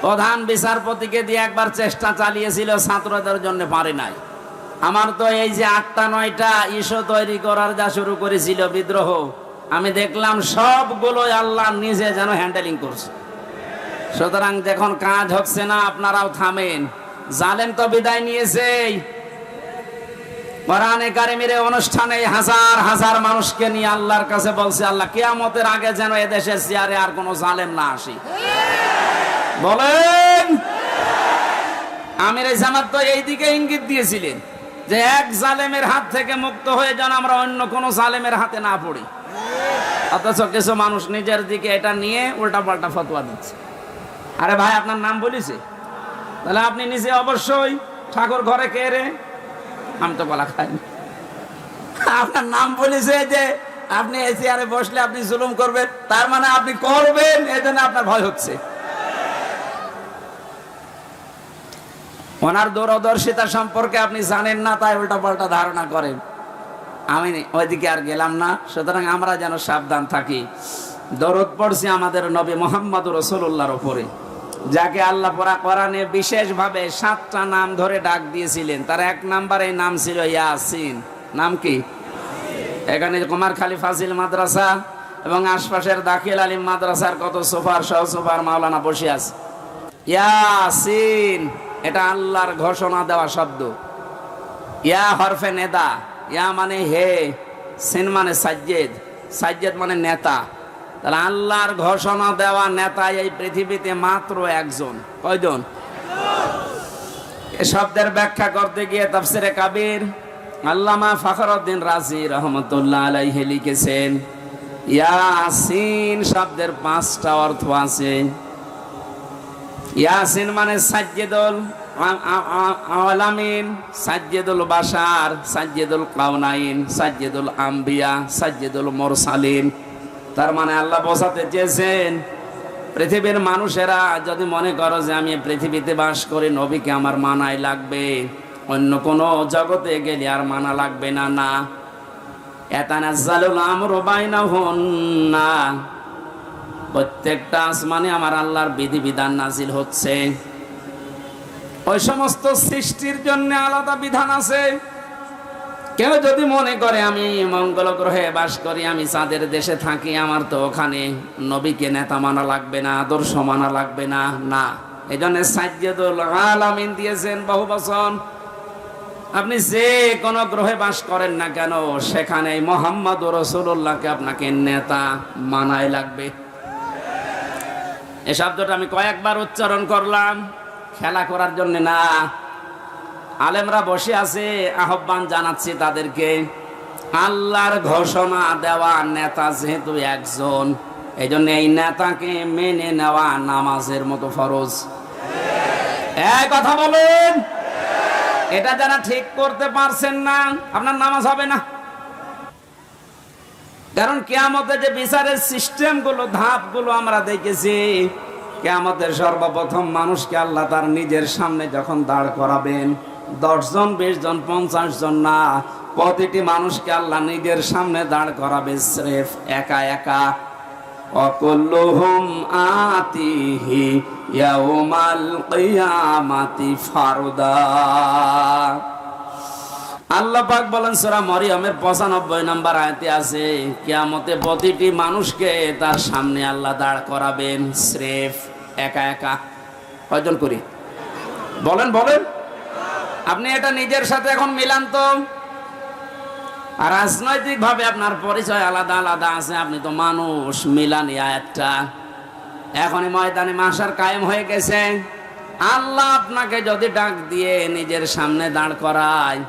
প্রধান বিচারপতিকে দিয়ে একবার চেষ্টা চালিয়েছিল, ছাত্রদের জন্য পারে নাই। আমার তো এই যে 8টা 9টা ইস্যু তৈরি করার যা শুরু করেছিল বিদ্রোহ, আমি দেখলাম সবগুলোই আল্লাহ নিজে যেন হ্যান্ডেলিং করছে। সুতরাং যখন কাজ হচ্ছে না আপনারাও থামেন। জালেম তো বিদায় নিয়েছে, কোরআনে কারিমের অনুষ্ঠানে হাজার হাজার মানুষকে নিয়ে আল্লাহর কাছে বলছে, আল্লাহ কিয়ামতের আগে যেন এদেশের চেয়ারে আর কোনো জালেম না আসে। বলেন, আমির জামাত তো এই দিকে ইঙ্গিত দিয়েছিলেন যে এক জালেমের হাত থেকে মুক্ত হয়ে যেন আমরা অন্য কোনো জালেমের হাতে না পড়ি। অথচ কিছু মানুষ নিজের দিকে এটা নিয়ে উল্টা পাল্টা ফতোয়া দিচ্ছে। আরে ভাই, আপনার নাম বলেছে, তাহলে আপনি নিজে অবশ্যই ঠাকুর ঘরে কে রে, আমি তো বলা খাইনি। আপনার নাম বলেছে যে আপনি এই চেয়ারে বসলে আপনি জুলুম করবেন, তার মানে আপনি করবেন, এজন্য আপনার ভয় হচ্ছে। ওনার দূরদর্শিতা সম্পর্কে আপনি জানেন না, তাই উল্টা পাল্টা ধারণা করেন। আমি ওইদিকে আর গেলাম না। সুতরাং আমরা যেন সাবধান থাকি। দরুদ পড়ছি আমাদের নবী মুহাম্মদ রাসূলুল্লাহর উপরে, যাকে আল্লাহ কোরআনে বিশেষভাবে 7টা নাম ধরে ডাক দিয়েছিলেন। তার এক নাম্বারে নাম ছিল ইয়াসিন। নাম কি? এখানে কুমারখালী ফাজিল মাদ্রাসা এবং আশপাশের দাখিল আলিম মাদ্রাসার কত সুপার সহ সুপার মাওলানা বসে আছে। ইয়াসিন এটা আল্লাহর ঘোষণা দেওয়া শব্দ। ইয়া হরফে নেদা, ইয়া মানে হে, সিন মানে সাজ্জেদ, সাজ্জেদ মানে নেতা। তাহলে আল্লাহর ঘোষণা দেওয়া নেতা এই পৃথিবীতে মাত্র একজন। কয়জন? এ শব্দের ব্যাখ্যা করতে গিয়ে তাফসিরে কাবির আল্লামা ফখরুদ্দিন রাজি রহমতুল্লাহ আলাইহি লিখেছেন, ইয়াসিন শব্দের 5টা অর্থ আছে। ইয়াসিন মানে সাজ্জেদুল আলামিন, সাজ্জেদুল বাশার, সাজ্জেদুল কাউনাইন, সাজ্জেদুল আম্বিয়া, সাজ্জেদুল মুরসালিন। তার মানে আল্লাহ বোঝাতে চেয়েছেন, পৃথিবীর মানুষেরা যদি মনে করো যে আমি পৃথিবীতে বাস করি, নবীকে আমার মানাই লাগবে, অন্য কোনো জগতে গেলে আর মানা লাগবে না। না, ইয়াতানাজ্জালুল আমরু বাইনাহুন্না, প্রত্যেকটা আসমানে আমার আল্লাহর বিধিবিধান নাজিল হচ্ছে। ওই সমস্ত সৃষ্টির জন্য আলাদা বিধান আছে। কেউ যদি মনে করে আমি মঙ্গল গ্রহে বাস করি, আমি চাঁদের দেশে থাকি, আমার তো ওখানে নবীকে নেতা মানা লাগবে না, আদর্শ মানা লাগবে না। না, এই জন্য সাজ্জেদুল আলামিন দিয়েছেন বহু বচন। আপনি যে কোনো গ্রহে বাস করেন না কেন, সেখানে মুহাম্মদ রাসূলুল্লাহকে আপনাকে নেতা মানাই লাগবে। এই শব্দটা আমি কয়েকবার উচ্চারণ করলাম, খেলা করার জন্য না। আলেমরা বসে আছে, আহ্বান জানাচ্ছি তাদেরকে, আল্লাহর ঘোষণা দেওয়া নেতা যেহেতু একজন, এই জন্য এই নেতাকে মেনে নেওয়া নামাজের মতো ফরজ। এই কথা বলেন, এটা যারা ঠিক করতে পারছেন না, আপনার নামাজ হবে না। কারণ কিয়ামতে যে বিচারের সিস্টেমগুলো, ধাপগুলো আমরা দেখেছি, কিয়ামতের সর্বপ্রথম মানুষকে আল্লাহ তার নিজের সামনে যখন দাঁড় করাবেন, 10 জন 20 জন 50 জন না, প্রতিটি মানুষকে আল্লাহ নিজের সামনে দাঁড় করাবে স্রেফ একা একা। ওয়াকুল্লুহুম আতিহি ইয়াউমাল কিয়ামাতি ফারদা। আল্লাহ পাক বলেন সূরা মরিয়মের 95 নম্বর আয়াতে আছে, কিয়ামতে প্রতিটি মানুষকে তার সামনে আল্লাহ দাঁড় করাবেন স্রেফ একা একা। কয়জন করি? বলেন বলেন। আপনি এটা নিজের সাথে এখন মিলান তো। আর রাজনৈতিক ভাবে আপনার পরিচয় আলাদা আলাদা আছে, আপনি তো মানুষ, মিলান এই আয়াতটা। এখনই ময়দানে মাশার কায়েম হয়ে গেছে। আল্লাহ আপনাকে যদি ডাক দিয়ে নিজের সামনে দাঁড় করায়,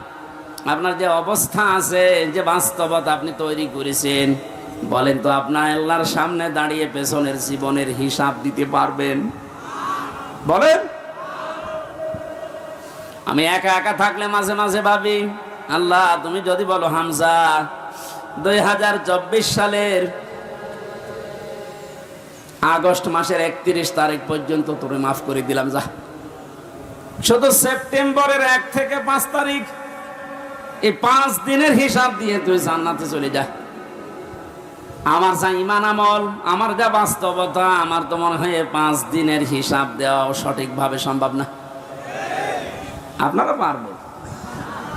আপনার যে অবস্থা আছে, যে বাস্তবতা আপনি তৈরি করেছেন, বলেন তো আপনার আল্লাহর সামনে দাঁড়িয়ে পেছনের জীবনের হিসাব দিতে পারবেন? বলেন। আমি একা একা থাকলে মাঝে মাঝে ভাবি, আল্লাহ তুমি যদি বলো হামজা 2024 সালের আগস্ট মাসের 31 তারিখ পর্যন্ত তোরে মাফ করে দিলাম, যা। শুধু সেপ্টেম্বরের 1 থেকে 5 তারিখ, এই 5 দিনের হিসাব দিয়ে তুই জান্নাতে চলে যা। আমার যা ইমান আমল, আমার যা বাস্তবতা, আমার তো মনে হয় 5 দিনের হিসাব দেওয়া সঠিকভাবে সম্ভব না। আপনারা পারবেন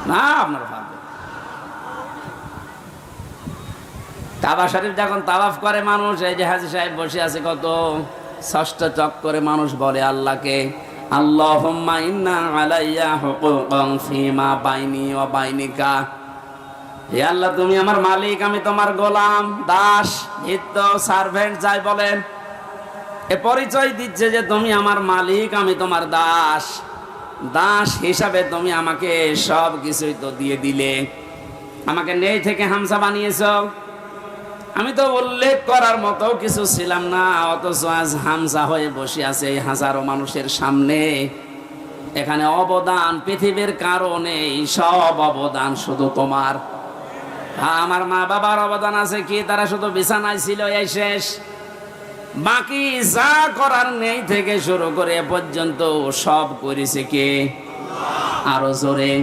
না? আপনারা পারবেন। কাবা শরীফ যখন তাওয়াফ করে মানুষ, এই যে হাজী সাহেব বসে আছে, কত ষষ্ঠ চক্করে মানুষ বলে আল্লাহকে, আল্লাহুম্মা ইন্না আলাইয়া হুকুকান ফীমা বাইনি ওয়া বাইনিকা। হে আল্লাহ, তুমি আমার মালিক, আমি তোমার গোলাম, দাস, ভৃত্য, সার্ভেন্ট যাই বলেন, এ পরিচয় দিচ্ছে যে তুমি আমার মালিক, আমি তোমার দাস। দাস হিসাবে তুমি আমাকে সব কিছুই তো দিয়ে দিলে, আমাকে নেই থেকে হামসা বানিয়েছ। আমি তো উল্লেখ করার মতো কিছু ছিলাম না, অথচ আজ হামসা হয়ে বসে আছে এই হাজারো মানুষের সামনে। এখানে অবদান পৃথিবীর কারণে, সব অবদান শুধু তোমার। আমার মা বাবার অবদান আছে কি? তারা শুধু বিছানায় ছিল, এই শেষ। বাকি যা করার নেই থেকে শুরু করে এ পর্যন্ত সব করেছে কে? আরো জোরে।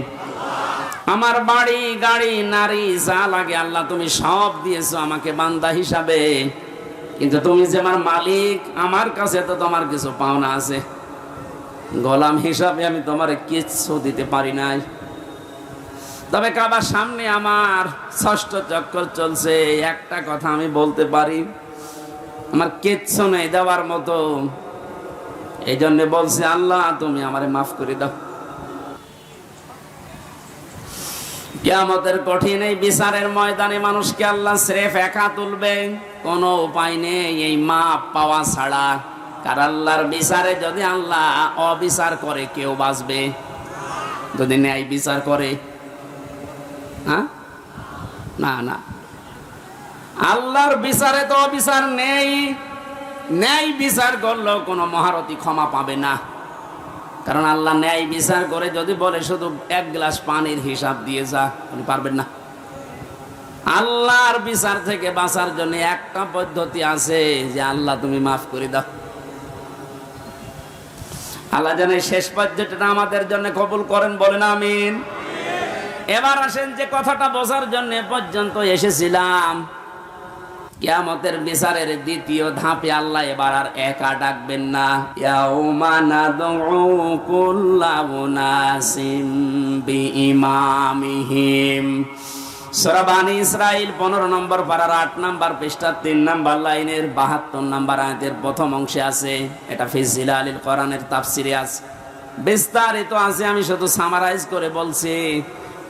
আমার বাড়ি, গাড়ি, নারী যা লাগে আল্লাহ তুমি সব দিয়েছো আমাকে বান্দা হিসাবে। কিন্তু তুমি যে আমার মালিক, আমার কাছে তো তোমার কিছু পাওনা আছে। গোলাম হিসাবে আমি তোমার কিচ্ছু দিতে পারি নাই। তবে কাবার সামনে আমার ষষ্ঠ চক্কর চলছে, একটা কথা আমি বলতে পারি, আমার কিচ্ছু নেই দেওয়ার মতো। এই জন্য বলছি, আল্লাহ তুমি আমারে মাফ করে দাও। কিয়ামতের কঠিন এই বিচারের ময়দানে মানুষকে আল্লাহ স্রেফ একা তুলবে, কোনো উপায় নেই এই মাপ পাওয়া ছাড়া। কার আল্লাহর বিচারে যদি আল্লাহ অবিচার করে কেউ বাঁচবে? যদি ন্যায় বিচার করে? হ্যাঁ, না না, আল্লাহর বিচারে তো অবিচার নেই। ন্যায় বিচার করলেও কোনো মহারথী ক্ষমা পাবে না। কারণ আল্লাহ ন্যায় বিচার করে যদি বলে শুধু এক গ্লাস পানির হিসাব দিয়ে যা, উনি পারবেন না। আল্লাহর বিচার থেকে বাঁচার জন্য একটা পদ্ধতি আছে, যে আল্লাহ তুমি মাফ করে দাও। আল্লাহ যেন শেষ পর্যন্তটা আমাদের জন্য কবুল করেন, বলেন আমিন। এবার আসেন যে কথাটা বোঝার জন্য পর্যন্ত এসেছিলাম, কিয়ামতের বিচারের দ্বিতীয় ধাপে আল্লাহ এবার আর একা ডাকবেন না। ইয়াউমা নাদউ কুল্লা উনাসিম বিইমামিহিম। সূরা বানী ইসরাঈল 15 নম্বর পারার 8 নম্বর পৃষ্ঠা 3 নম্বর লাইনের 72 নম্বর আয়াতের প্রথম অংশে আছে। এটা ফি জিলালিল কোরআনের তাফসিরে আছে, বিস্তারিত আছে। আমি শুধু সামারাইজ করে বলছি।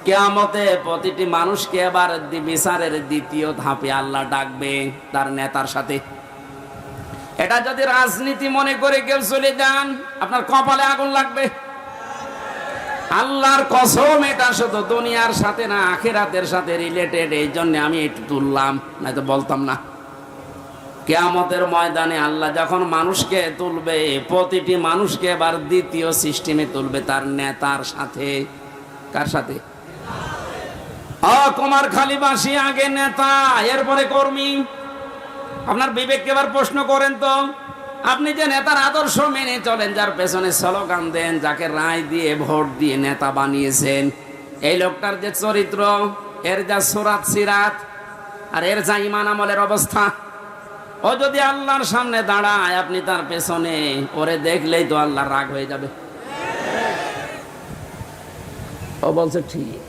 কিয়ামতে প্রতিটি মানুষকে এবার বিচারের দ্বিতীয় ধাপে আল্লাহ ডাকবে তার নেতার সাথে। এটা যদি রাজনীতি মনে করে কেউ চলে যান, আপনার কপালে আগুন লাগবে। আল্লাহর কসম, এটা শুধু দুনিয়ার সাথে না, আখিরাতের সাথে রিলেটেড। এই জন্য আমি একটু তুললাম, নয়তো বলতাম না। কিয়ামতের ময়দানে আল্লাহ যখন মানুষকে তুলবে, প্রতিটি মানুষকে এবার দ্বিতীয় সিস্টেমে তুলবে তার নেতার সাথে। কার সাথে? কুমারখালীবাসী আগে নেতা, এরপরে কর্মী। আপনার বিবেককে এবার প্রশ্ন করেন তো, আপনি যে নেতার আদর্শ মেনে চলেন, যার পেছনে স্লোগান দেন, যাকে রায় দিয়ে ভোট দিয়ে নেতা বানিয়েছেন, এই লোকটার যে চরিত্র, এর যা সুরাত সিরাত, আর এর যা ঈমান আমলের অবস্থা, ও যদি আল্লাহর সামনে দাঁড়ায়, আপনি তার পেছনে, ওরে দেখলেই তো আল্লাহর রাগ হয়ে যাবে। ও বলছে ঠিক,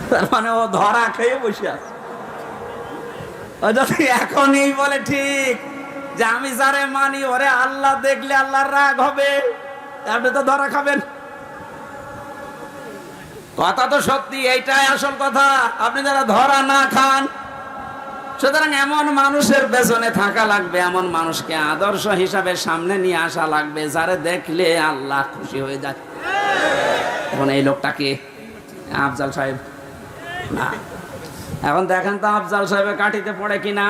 তার মানে ও ধরা খেয়ে বসে আছে। ও যদি এখনই বলে ঠিক যে আমি যারে মানি, ওরে আল্লাহ দেখলে আল্লাহর রাগ হবে, আপনি তো ধরা খাবেন। কথা তো সত্যি, এইটাই আসল কথা। আপনি যারা ধরা না খান, সুতরাং এমন মানুষের পেছনে থাকা লাগবে, এমন মানুষকে আদর্শ হিসাবে সামনে নিয়ে আসা লাগবে, যারে দেখলে আল্লাহ খুশি হয়ে যায়। এখন এই লোকটাকে আফজাল সাহেব না, এখন দেখেন তো আফজাল সাহেবের কাঠিতে পড়ে কিনা।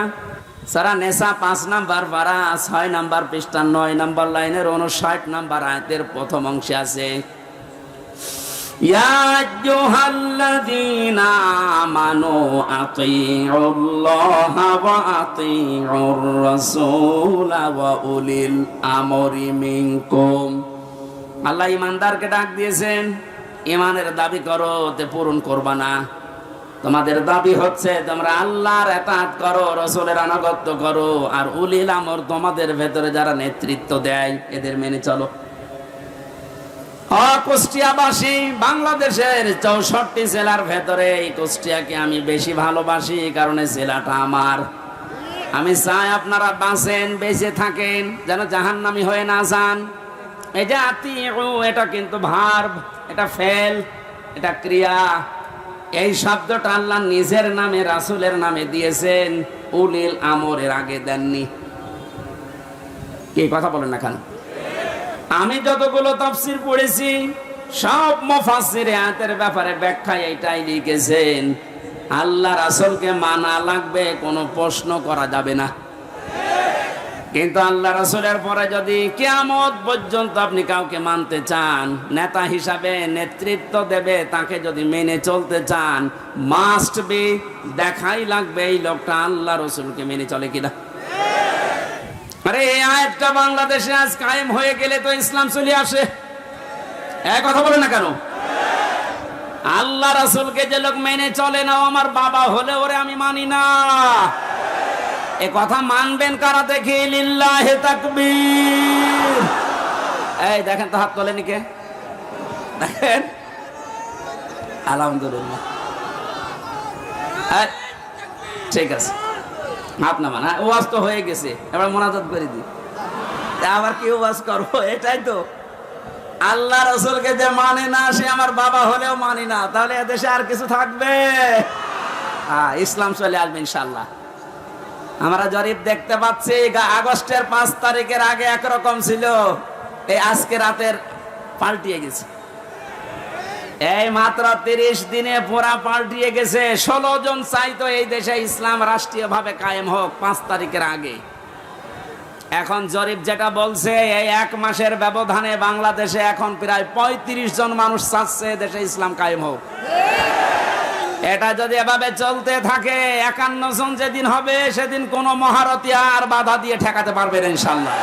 সারা নেশা 5 নাম্বার পারা 6 নাম্বার পৃষ্ঠা 9 নাম্বার লাইনের 59 নাম্বার আয়াতের প্রথম অংশে আছে, ইয়া আইয়ুহাল্লাযীনা আমানু আতিউল্লাহা ওয়া আতিউর রাসূলা ওয়া উলিল আমরি মিনকুম। আল্লাহ ইমানদারকে ডাক দিয়েছেন, ইমানের দাবি করো, তে পূরণ করবা না। তোমাদের দাবি হচ্ছে তোমরা আল্লাহর ইতাআত করো, রাসূলের আনুগত্য করো, আর উলিল আমর তোমাদের ভেতরে যারা নেতৃত্ব দেয় এদের মেনে চলো। কুষ্টিয়াবাসী, বাংলাদেশের 64 জেলার ভেতরে এই কুষ্টিয়াকে আমি বেশি ভালোবাসি, কারণ এই জেলাটা আমার। আমি চাই আপনারা বাঁচেন, বেঁচে থাকেন, যেন জাহান্নামী হয়ে না যান। এই যে আতিউ, এটা কিন্তু ভার্ব, এটা ফেল, এটা ক্রিয়া। এই শব্দটা আল্লাহ নিজের নামে রাসূলের নামে দিয়েছেন, উলিল আমরের আগে দেননি। কি কথা বলেন না কেন? আমি যতগুলো তাফসীর পড়েছি সব মুফাসসিরে আয়াতের ব্যাপারে ব্যাখ্যায় এটাই লিখেছেন, আল্লাহ রাসূলকে মানা লাগবে, কোনো প্রশ্ন করা যাবে না। কিন্তু আল্লাহ রাসূলের পরে যদি কিয়ামত পর্যন্ত আপনি কাউকে মানতে চান, নেতা হিসাবে নেতৃত্ব দেবে, তাকে যদি মেনে চলতে চান, মাস্ট বি, দেখাই লাগবে এই লোকটা আল্লাহ রাসূলকে মেনে চলে কিনা। আরে এই আয়াতটা বাংলাদেশে আজ কায়েম হয়ে গেলে তো ইসলাম চলে আসে। এক কথা বলে না কেন? আল্লাহ রাসূলকে যে লোক মেনে চলে না, আমার বাবা হলে ওরে আমি মানি না, এ কথা মানবেন কারা? দেখি লিল্লাহি তাকবীর। এই দেখেন তো, হাত তোলেনি কে? দেখেন, আলহামদুলিল্লাহ। ঠিক আছে, হাত নামান। ওয়াজ তো হয়ে গেছে, এবার মোনাজাত করে দিই। আবার কি ওয়াজ করবো? এটাই তো, আল্লাহ রাসূলকে যে মানে না সে আমার বাবা হলেও মানি না, তাহলে এদেশে আর কিছু থাকবে? ইসলাম চলে আসবে ইনশাআল্লাহ। আমরা জরিপ দেখতে পাচ্ছি, আগস্টের 5 তারিখের আগে একরকম ছিল, এই আজকে রাতের পাল্টিয়ে গেছে। এই মাত্র 30 দিনে পুরা পাল্টিয়ে গেছে। 16 জন চাইতো এই দেশে ইসলাম রাষ্ট্রীয়ভাবে কায়েম হোক 5 তারিখের আগে। এখন জরিপ যেটা বলছে, এই 1 মাসের ব্যবধানে বাংলাদেশে এখন প্রায় 35 জন মানুষ চাচ্ছে দেশে ইসলাম কায়েম হোক। এটা যদি এভাবে চলতে থাকে, 51 জন যেদিন হবে সেদিন কোন মহারথী আর বাধা দিয়ে ঠেকাতে পারবে না ইনশাআল্লাহ।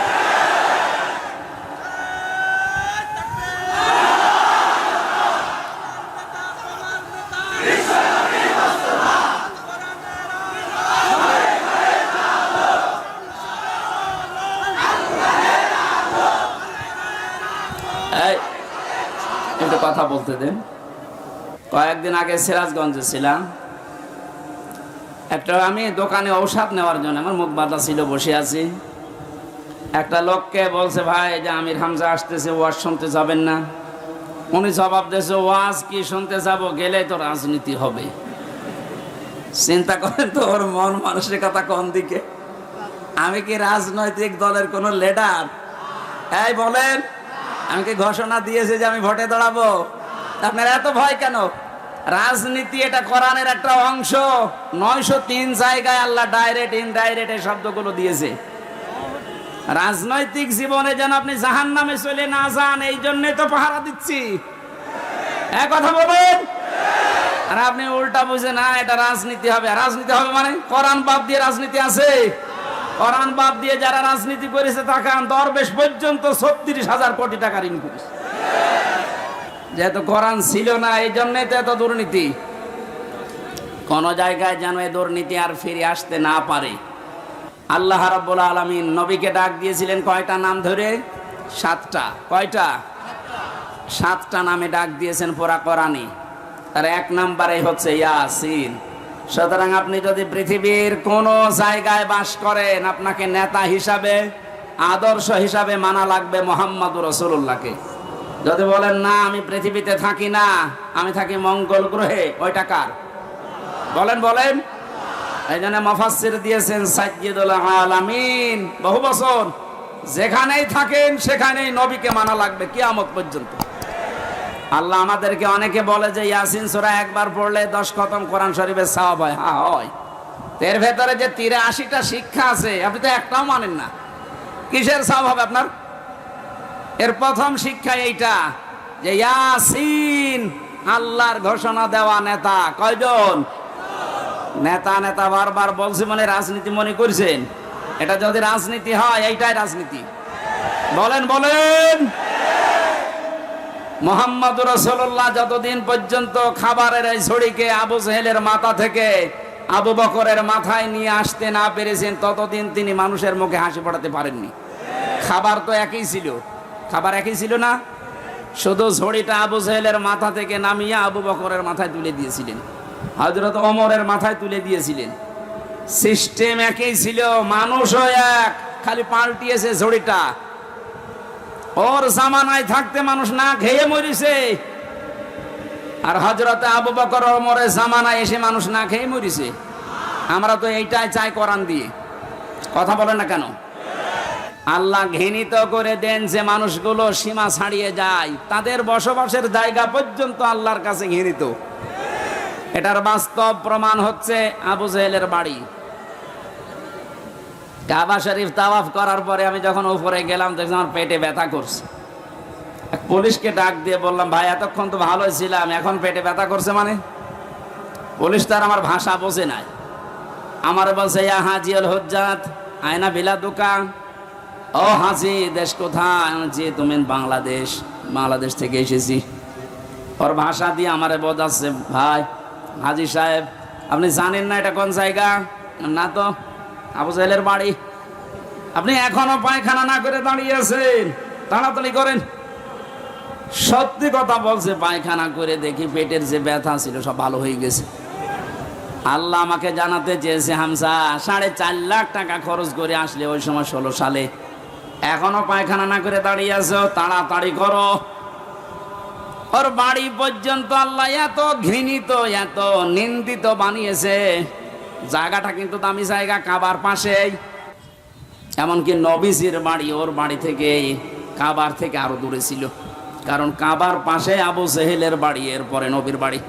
একটু কথা বলতে দেন। কয়েকদিন আগে সিরাজগঞ্জে ছিলাম, একটা আমি দোকানে ঔষধ নেওয়ার জন্য, আমার মুখ বাঁধা ছিল, বসে আছি। একটা লোককে বলছে, ভাই যে আমির হামজা আসতেছে, ওয়াজ শুনতে যাবেন না? উনি জবাব দিয়েছে, ওয়াজ কি শুনতে যাব, গেলে তো রাজনীতি হবে। চিন্তা করেন তো, ওর মন মানসিকতা কোন দিকে। আমি কি রাজনৈতিক দলের কোন লিডার? এই বলেন, আমি কি ঘোষণা দিয়েছি যে আমি ভোটে দাঁড়াবো? আপনার এত ভয় কেন? রাজনীতি এটা কোরআনের একটা অংশ। 903 জায়গায় আল্লাহ ডাইরেক্ট ইনডাইরেক্ট এই শব্দগুলো দিয়েছে। রাজনৈতিক জীবনে যেন আপনি জাহান্নামে চলে না যান, এই জন্যই তো পাহারা দিচ্ছি। এক কথা বলেন। আর আপনি উল্টা বুঝে না, এটা রাজনীতি হবে। রাজনীতি হবে মানে কোরআন বাদ দিয়ে রাজনীতি আছে? কোরআন বাদ দিয়ে যারা রাজনীতি করেছে, তাকান, দরবেশ পর্যন্ত 36,000 কোটি টাকা ঋণ করেছে। যেহেতু কোরআন ছিল না, এই জন্যই তো এত দুর্নীতি। কোন জায়গায় যেন এই দুর্নীতি আর ফিরে আসতে না পারে। আল্লাহ রাব্বুল আলামিন নবীকে ডাক দিয়েছিলেন কয়টা নাম ধরে? 7টা। কয়টা? 7টা নামে ডাক দিয়েছেন পুরা কোরআনে। তার 1 নম্বরে হচ্ছে ইয়াসিন। সুতরাং আপনি যদি পৃথিবীর কোন জায়গায় বাস করেন, আপনাকে নেতা হিসাবে, আদর্শ হিসাবে মানা লাগবে মুহাম্মদুর রাসূলুল্লাহকে। যদি বলেন না আমি পৃথিবীতে থাকি না, আমি থাকি মঙ্গল গ্রহে, ওইটা কার? বলেন বলেন। এই জন্য মুফাসসির দিয়েছেন সাইয়্যিদুল আলামিন, বহু বছর যেখানেই থাকেন সেখানেই নবীকে মানা লাগবে কিয়ামত পর্যন্ত। আল্লাহ আমাদেরকে, অনেকে বলে যে ইয়াসিন সূরা একবার পড়লে 10 খতম কোরআন শরীফের সওয়াব হয়। হ্যাঁ হয়। এর ভেতরে যে 83টা শিক্ষা আছে, আপনি তো একটাও মানেন না, কিসের সওয়াব হবে আপনার? এর প্রথম শিক্ষা এইটা যে ইয়াসিন আল্লাহর ঘোষণা দেওয়া নেতা। কয়জন? নেতা নেতা বারবার বলছি, মানে রাজনীতি মনে করছেন? এটা যদি রাজনীতি হয়, এইটাই রাজনীতি। বলেন বলেন। মুহাম্মদুর রাসূলুল্লাহ যতদিন পর্যন্ত খাবারের এই ছড়িকে আবু জেহেলের মাথা থেকে আবু বকরের মাথায় নিয়ে আসতে না পেরেছেন, ততদিন তিনি মানুষের মুখে হাসি ফোটাতে পারেননি। খাবার তো একই ছিল, খাবার একই ছিল না, শুধু ঝড়িটা আবু জেহেলের মাথা থেকে নামিয়ে আবু বকরের মাথায় তুলে দিয়েছিলেন, হযরত ওমরের মাথায় তুলে দিয়েছিলেন। সিস্টেম একই ছিল, মানুষও এক, খালি পাল্টিয়েছে ঝড়িটা। ওর জামানায় থাকতে মানুষ না খেয়ে মরিছে, আর হযরতে আবু বকর ওমরের জামানায় এসে মানুষ না খেয়ে মরিছে। আমরা তো এইটাই চাই কোরআন দিয়ে। কথা বলেন না কেন? আল্লাহ ঘৃণিত করে দেন যে মানুষগুলো সীমা ছাড়িয়ে যায়, তাদের বসবাসের জায়গা পর্যন্ত আল্লাহর কাছে ঘৃণিত। এটার বাস্তব প্রমাণ হচ্ছে আবু জেহেলের বাড়ি। কাবা শরীফ তাওয়াফ করার পরে আমি যখন উপরে গেলাম দেখছি আমার পেটে ব্যথা করছে। এক পুলিশকে ডাক দিয়ে বললাম, ভাই এতক্ষণ তো ভালোই ছিলাম, এখন পেটে ব্যথা করছে মানে? পুলিশ তার আমার ভাষা বোঝে নাই। আমার বলছে, ইয়া হাজিউল হুজ্জাত আয়না বিলা দোকান। ও হাজি, দেশ কোথায়? যে তুমি বাংলাদেশ। বাংলাদেশ থেকে এসেছি। ওর ভাষা দিয়ে আমারে বোঝাচ্ছে, ভাই হাজি সাহেব আপনি জানেন না এটা কোন জায়গা? না তো। আবু জেহেলের বাড়ি। আপনি এখনো পায়খানা না করে দাঁড়িয়ে আছেন, তাড়াতাড়ি করেন। সত্যি কথা বলছে, পায়খানা করে দেখি পেটের যে ব্যথা ছিল সব ভালো হয়ে গেছে। আল্লাহ আমাকে জানাতে চেয়েছে, হামজা 4.5 লাখ টাকা খরচ করে আসলে ওই সময় 16 সালে, এখনো পায়খানা না করে দাঁড়িয়ে আছো, তাড়াতাড়ি করো। ওর বাড়ি পর্যন্ত আল্লাহ এত ঘৃণিত, এত নিন্দিত বানিয়েছে। জায়গাটা কিন্তু দামি জায়গা, কাবার পাশেই। এমনকি নবীজির বাড়ি ওর বাড়ি থেকে কাবার থেকে আরো দূরে ছিল, কারণ কাবার পাশে আবু জেহেলের বাড়ি, এরপরে নবীর বাড়ি।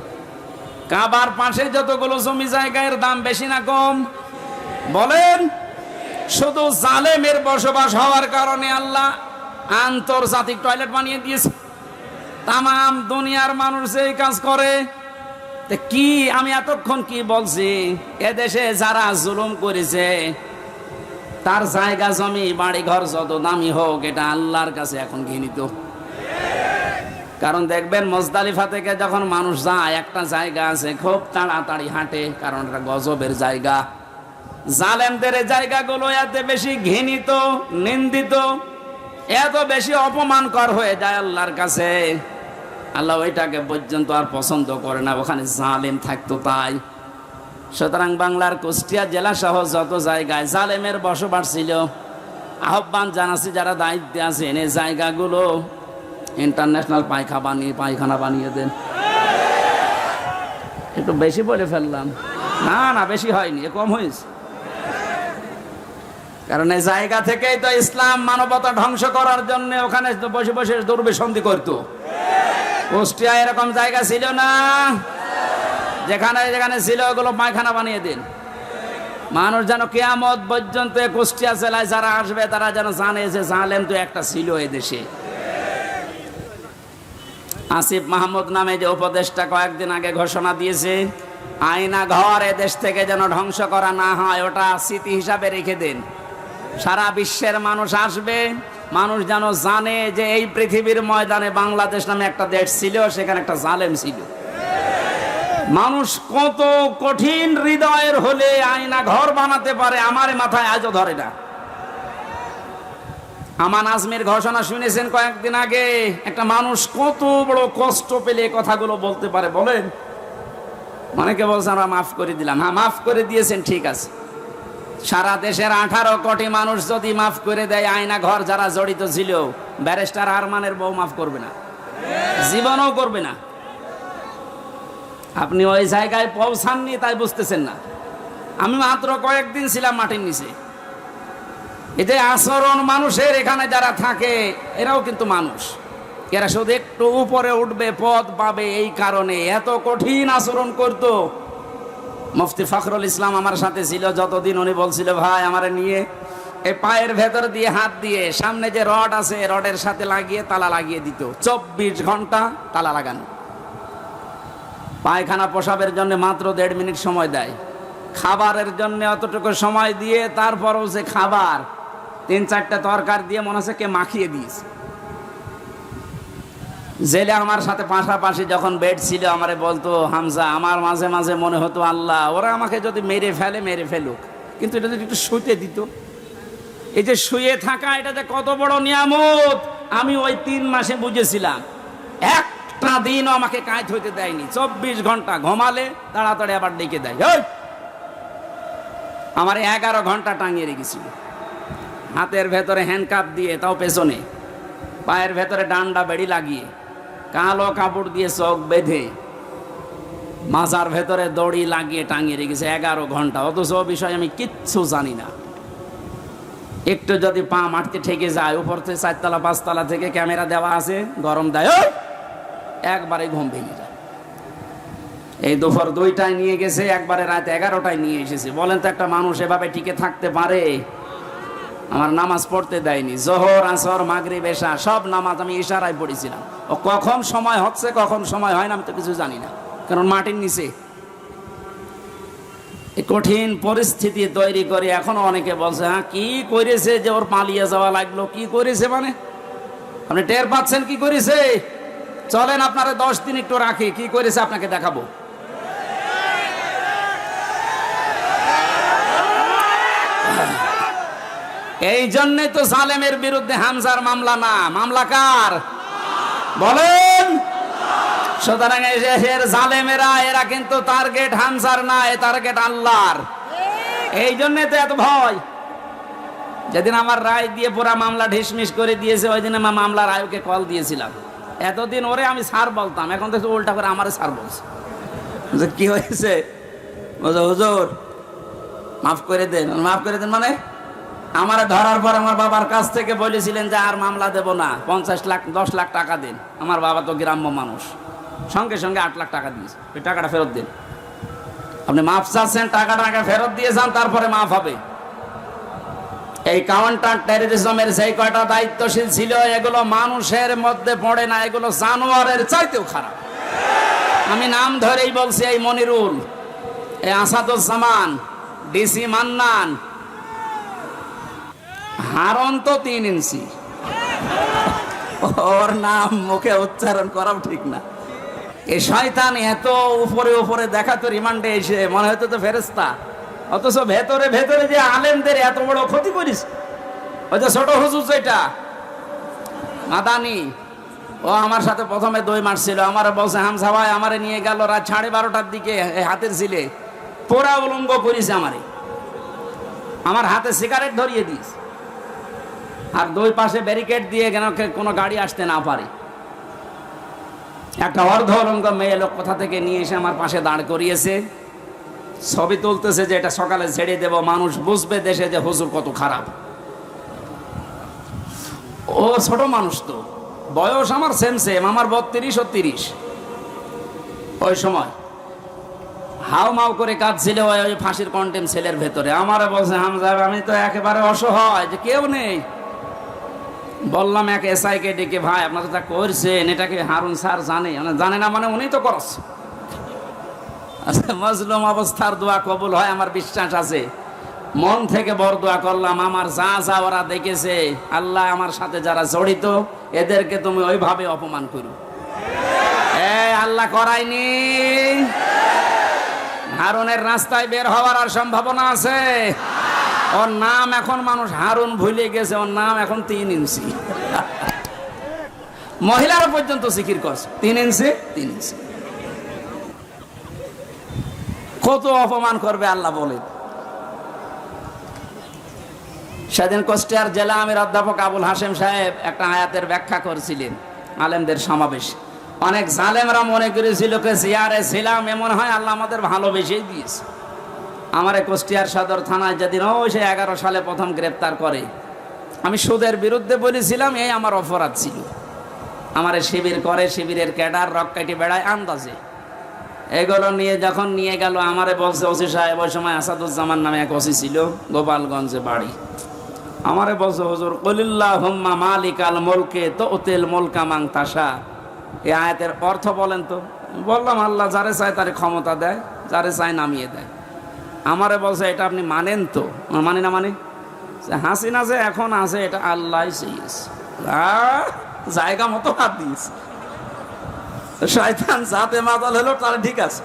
কাবার পাশে যতগুলো জমি জায়গার দাম বেশি না কম বলেন? শুধু জালেমের বসবাস হওয়ার কারণে আল্লাহ আন্তর্জাতিক টয়লেট বানিয়ে দিয়েছে। তামাম দুনিয়ার মানুষ এই কাজ করে। কি আমি এতক্ষণ কি বলছি? এদেশে যারা জুলুম করেছে তার জায়গা জমি বাড়ি ঘর যত দামি হোক, এটা আল্লাহর কাছে এখন ঘৃণিত। কারণ দেখবেন মুজদালিফা থেকে যখন মানুষ যায়, একটা জায়গা আছে খুব তাড়াতাড়ি হাঁটে, কারণ এটা গজবের জায়গা। জালেমদের জায়গাগুলো এত বেশি ঘৃণিত, নিন্দিত, এত বেশি অপমানকর হয়ে যায় আল্লাহর কাছে, আল্লাহ ওইটাকে পর্যন্ত আর পছন্দ করে না, ওখানে জালেম থাকতো তাই। সুতরাং বাংলার কুষ্টিয়া জেলা সহ যত জায়গায় জালেমের বসবাস ছিল, আহ্বান জানাচ্ছি যারা দায়িত্বে আছেন এই জায়গাগুলো ইন্টারন্যাশনাল পায়খানা বানিয়ে দেন। একটু বেশি বলে ফেললাম? না না, বেশি হয়নি, কম হয়েছে। কারণ এই জায়গা থেকেই তো ইসলাম মানবতা ধ্বংস করার জন্য ওখানে বসে বসে দুর্বিসন্ধি করতো। কুষ্টিয়া এরকম জায়গা ছিল না, যেখানে যেখানে ছিল ওগুলো পায়খানা বানিয়ে দিন। মানুষ যেন কিয়ামত পর্যন্ত কুষ্টিয়া জেলায় যারা আসবে তারা যেন জানে যে জালেম তো একটা ছিল এই দেশে। আসিফ মাহমুদ নামে যে উপদেষ্টা কয়েকদিন আগে ঘোষণা দিয়েছে, আয়না ঘর এদেশ থেকে যেন ধ্বংস করা না হয়, ওটা স্মৃতি হিসাবে রেখে দেন। সারা বিশ্বের মানুষ আসবে, মানুষ যেন জানে যে এই পৃথিবীর ময়দানে বাংলাদেশ নামে একটা দেশ ছিল, সেখানে একটা জালেম ছিল। মানুষ কত কঠিন হৃদয়ের হলে আয়না ঘর বানাতে পারে, আমার মাথায় আজও ধরে না। আমান আজমির ঘোষণা শুনেছেন কয়েকদিন আগে, একটা মানুষ কত বড় কষ্ট পেলে কথাগুলো বলতে পারে বলেন? অনেকে বলছেন আমরা মাফ করে দিলাম। হ্যাঁ, মাফ করে দিয়েছেন, ঠিক আছে। সারা দেশের 18 কোটি মানুষ যদি মাফ করে দেয়, আয়না ঘর যারা জড়িত ছিল, ব্যারিস্টার আরমানের বউ মাফ করবে না, জীবনও করবে না। আপনি ওই জায়গায় পৌঁছাননি তাই বুঝতেছেন না। আমি মাত্র কয়েকদিন ছিলাম মাটির নিচে। এতে আচরণ মানুষের এখানে যারা থাকে এরাও কিন্তু মানুষ, এরা শুধু একটু উপরে উঠবে, পদ পাবে, এই কারণে এত কঠিন আচরণ করতো। মুফতি ফখরুল ইসলাম আমার সাথে ছিল যতদিন, উনি বলছিল, ভাই আমারে নিয়ে এই পায়ের ভেতর দিয়ে হাত দিয়ে সামনে যে রড আছে রডের সাথে লাগিয়ে তালা লাগিয়ে দিত। 24 ঘন্টা তালা লাগানো। পায়খানা পোশাবের জন্য মাত্র 1.5 মিনিট সময় দেয়, খাবারের জন্য অতটুকু সময় দিয়ে, তারপরও যে খাবার 3-4টা তরকার দিয়ে মনে হচ্ছে কে মাখিয়ে দিয়েছে। জেলে আমার সাথে পাশাপাশি যখন বেড ছিল, আমারে বলতো, হামজা আমার মাঝে মাঝে মনে হতো আল্লাহ ওরা আমাকে যদি মেরে ফেলে মেরে ফেলুক, কিন্তু এটা যদি একটু শুতে দিত। এই যে শুয়ে থাকা, এটা যে কত বড় নিয়ামত আমি ওই 3 মাসে বুঝেছিলাম। একটা দিনও আমাকে কাজ হইতে দেয়নি। 24 ঘন্টা ঘুমালে তাড়াতাড়ি আবার ডেকে দেয়। আমার 11 ঘন্টা টাঙিয়ে রেখেছিল হাতের ভেতরে হ্যান্ডকাপ দিয়ে, তাও পেছনে। পায়ের ভেতরে ডান্ডা বেড়ি লাগিয়ে, কালো কাপড় দিয়ে চোখ বেঁধে, মাজার ভেতরে দড়ি লাগিয়ে টাঙিয়ে রেখেছে 11 ঘন্টা। অথচ বিষয় আমি কিচ্ছু জানি না। একটু যদি পা মারতে ঠেকে যায়, উপর থেকে 4 তলা 5 তলা থেকে ক্যামেরা দেওয়া আছে, গরম দেয়, একবারে ঘুম ভেঙে যায়। এই দুপুর 2টায় নিয়ে গেছে, একবারে রাত 11টায় নিয়ে এসেছে। বলেন তো একটা মানুষ এভাবে টিকে থাকতে পারে? আমার নামাজ পড়তে দেয়নি, জোহর আসর মাগরিব এশা সব নামাজ আমি ইশারায় পড়েছিলাম। ও কখন সময় হচ্ছে কখন সময় হয় না আমি তো কিছু জানি না, কারণ মাটির নিচে। এই কঠিন পরিস্থিতি তৈরি করে এখনো অনেকে বলছে, হ্যাঁ কি করেছে যে ওর পালিয়ে যাওয়া লাগলো? কি করেছে মানে আপনি টের পাচ্ছেন কি করেছে? চলেন আপনারা 10 দিন একটু রাখি, কি করেছে আপনাকে দেখাবো। এই জন্যে তো জালেমের বিরুদ্ধে হামজার মামলা না, মামলা কার বলেন? সুতরাং এর জালেমেরা এরা কিন্তু টার্গেট হামজার না, এ টার্গেট আল্লাহর। এই জন্যে তো এত ভয়। যেদিন আমার রায় দিয়ে পুরা মামলা ঢিসমিস করে দিয়েছে, ওই দিন আমার মামলার আয়োগকে কল দিয়েছিলাম। এতদিন ওরে আমি স্যার বলতাম, এখন তো উল্টা করে আমারে স্যার বলছে। কি হয়েছে? হুজুর মাফ করে দেন। মাফ করে দেন মানে? আমার ধরার পর আমার বাবার কাছ থেকে বলেছিলেন যে আর মামলা দেব না, 50 লাখ 10 লাখ টাকা দিন। আমার বাবা তো গ্রাম্য মানুষ, সঙ্গে সঙ্গে 8 লাখ টাকা দিয়েছে। ওই টাকাটা ফেরত দিন। আপনি মাফ চাচ্ছেন, টাকা ফেরত দিয়ে যান, তারপরে মাফ হবে। এই কাউন্টার টেররিজমের যেই কয়টা দায়িত্বশীল ছিল, এগুলো মানুষের মধ্যে পড়ে না, এগুলো জানোয়ারের চাইতেও খারাপ। আমি নাম ধরেই বলছি, এই মনিরুল, এই আসাদুজ্জামান, ডিসি মান্নান, হারন তো 3 ইঞ্চি। ওর নাম মুখে উচ্চারণ করাও ঠিক না। এই শয়তান এত উপরে উপরে দেখাতো, রিমান্ডে এসে মনে হতো তো ফেরেশতা, অথচ ভেতরে ভেতরে যে আলেমদের এত বড় ক্ষতি করিস। ওই যে ছোট হুজুর যেটা মাদানি, ও আমার সাথে প্রথমে 2 মাস ছিল। আমার বলছে, হামজা ভাই আমারে নিয়ে গেল রাত 12:30টার দিকে, হাতের ছিলে পোড়া উলঙ্গ করিস আমারে, আমার হাতে সিগারেট ধরিয়ে দিস, আর 2 পাশে ব্যারিকেড দিয়ে কেন কোনো গাড়ি আসতে না পারে। একটা অর্ধ উলঙ্গ মেয়ে লোক কোথা থেকে নিয়ে এসে আমার পাশে দাঁড় করিয়েছে, ছবি তুলতেছে যে এটা সকালে ছেড়ে দেব, মানুষ বুঝবে দেশে যে হুজুর কত খারাপ। ও ছোট মানুষ, তো বয়স আমার সেম, আমার 32 ও 30। ওই সময় হাউ মাউ করে কাঁদছিল ওই ফাঁসির কন্টেম সেলের ভেতরে। আমারে বলছে, হামজা আমি তো একেবারে অসহায়, যে কেউ নেই। বললাম এক এসআই কে ডেকে, ভাই আপনারা যা করছেন এটাকে হারুন স্যার জানে? জানে না মানে উনি তো করছে। মজলুম অবস্থার দোয়া কবুল হয় আমার বিশ্বাস আছে। মন থেকে বড় দোয়া করলাম, আমার যা যা ওরা দেখেছে, আল্লাহ আমার সাথে যারা জড়িত এদেরকে তুমি ওইভাবে অপমান করো। আল্লাহ করায়নি। হারুনের রাস্তায় বের হওয়ার আর সম্ভাবনা আছে? ওর নাম এখন মানুষ হারুন ভুলে গেছে, ওর নাম এখন 3 ইঞ্চি। মহিলারা পর্যন্ত জিকির করছে 3 ইঞ্চি 3 ইঞ্চি। কত অপমান করবে আল্লাহ বলে। সেদিন কুষ্টিয়ার জেলা আমির অধ্যাপক আবুল হাশেম সাহেব একটা আয়াতের ব্যাখ্যা করছিলেন আলেমদের সমাবেশ। অনেক জালেমরা মনে করেছিল যে জিয়ারে ছিলাম, এমন হয় আল্লাহ আমাদের ভালোবেসেই দিয়েছে। আমারে কুষ্টিয়ার সদর থানায় যেদিন ওই সে 11 সালে প্রথম গ্রেপ্তার করে, আমি সুদের বিরুদ্ধে বলেছিলাম, এই আমার অপরাধ ছিল। আমারে শিবির করে, শিবিরের ক্যাডার রক কাটি বেড়ায় আন্দাজে। এগুলো নিয়ে যখন নিয়ে গেল, আমারে বলছে ওসি সাহেব, ওই সময় আসাদুজ্জামান নামে এক ওসি ছিল, গোপালগঞ্জে বাড়ি। আমারে বলছে, হুজুর কুলিল্লাহুম্মা মালিকাল মুলকে তুতিল মুলকা মান তাশা, এই আয়াতের অর্থ বলেন তো। বললাম, আল্লাহ যারে চায় তারে ক্ষমতা দেয়, যারে চায় নামিয়ে দেয়। আমারে বলছে, এটা আপনি মানেন তো? মানে না মানে? হাসিনা যে এখন আছে এটা আল্লাহ চেয়েছে, জায়গা মতো হাত দিয়েছে। শয়তান যাতে মাতাল হলো তারা ঠিক আছে,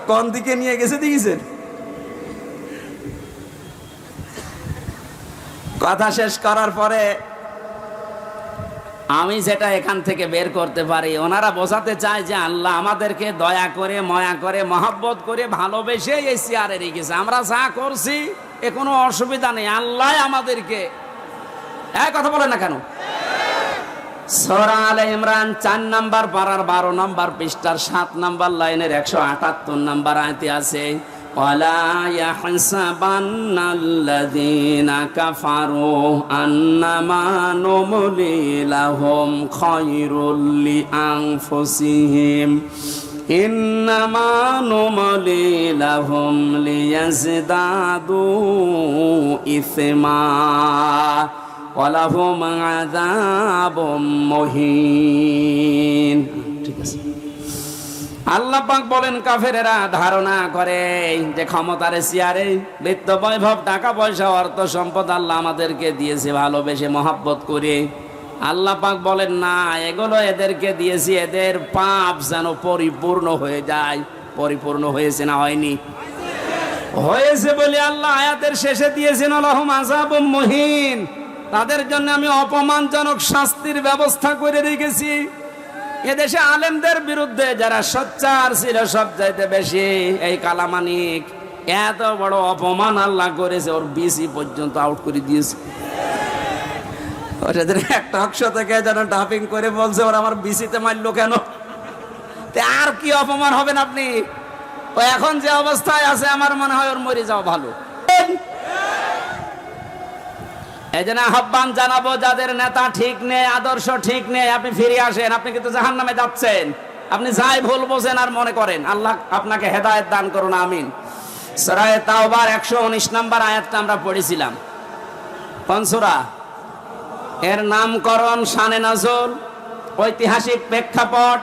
কোন দিকে নিয়ে গেছে দেখেছেন? কথা শেষ করার পরে আমি যেটা এখান থেকে বের করতে পারি, ওনারা বোঝাতে চায় যে আল্লাহ আমাদেরকে দয়া করে, মায়া করে, মহব্বত করে, ভালোবেসে এই চেয়ারে রেখেছে। আমরা যা করছি এ কোনো অসুবিধা নেই, আল্লাহ আমাদেরকে। এক কথা বলে না কেন? সূরা আলে ইমরান 4 নাম্বার পারার 12 নাম্বার পৃষ্ঠার 7 নাম্বার লাইনের 178 নাম্বার আয়াতে আছে, ওয়ালা ইয়াহসাবান্নাল্লাযীনা কাফারু আন্নামা নুমলি লাহুম খায়রুল লিআনফুসিহিম ইন্নামা নুমলি লাহুম লিয়াজদাদু ইসমা ওয়ালাহুম আযাবুম মুহিন। ঠিক আছে, আল্লাহ পাক বলেন কাফেরেরা ধারণা করে যে ক্ষমতার চেয়ারে বৃত্ত বৈভব টাকা পয়সা অর্থ সম্পদ আল্লাহ আমাদেরকে দিয়েছে ভালোবেসে মহব্বত করে। আল্লাহ পাক বলেন না, এগুলো এদেরকে দিয়েছি এদের পাপ যেন পরিপূর্ণ হয়ে যায়। পরিপূর্ণ হয়েছে না হয়নি? হয়েছে বলে আল্লাহ আয়াতের শেষে দিয়েছেন লাহুম আযাবুম মুহিন, তাদের জন্য আমি অপমানজনক শাস্তির ব্যবস্থা করে রেখেছি। এদেশে আলেমদের বিরুদ্ধে যারা সোচ্চার ছিল সবচাইতে বেশি, এই কালামানিক এত বড় অপমান আল্লাহ করেছে, ওর বিসি পর্যন্ত আউট করে দিয়েছে। ওদের একটা অংশ থেকে যেন ডাপিং করে বলছে ওরা আমার বিসিতে মারলো কেন? আর কি অপমান হবেন আপনি? ও এখন যে অবস্থায় আছে আমার মনে হয় ওর মরে যাওয়া ভালো। এই জন্য আহ্বান জানাবো, যাদের নেতা ঠিক নেই, আদর্শ ঠিক নেই, আপনি ফিরে আসেন। আপনি কিন্তু জাহান্নামে যাচ্ছেন। আপনি যাই ভুল বোঝেন আর মনে করেন। আল্লাহ আপনাকে হেদায়েত দান করুন, আমিন। সূরা তাওবার 119 নম্বর আয়াতটা আমরা পড়েছিলাম। কোন সূরা? এর নামকরণ, শানে নজুল, ঐতিহাসিক প্রেক্ষাপট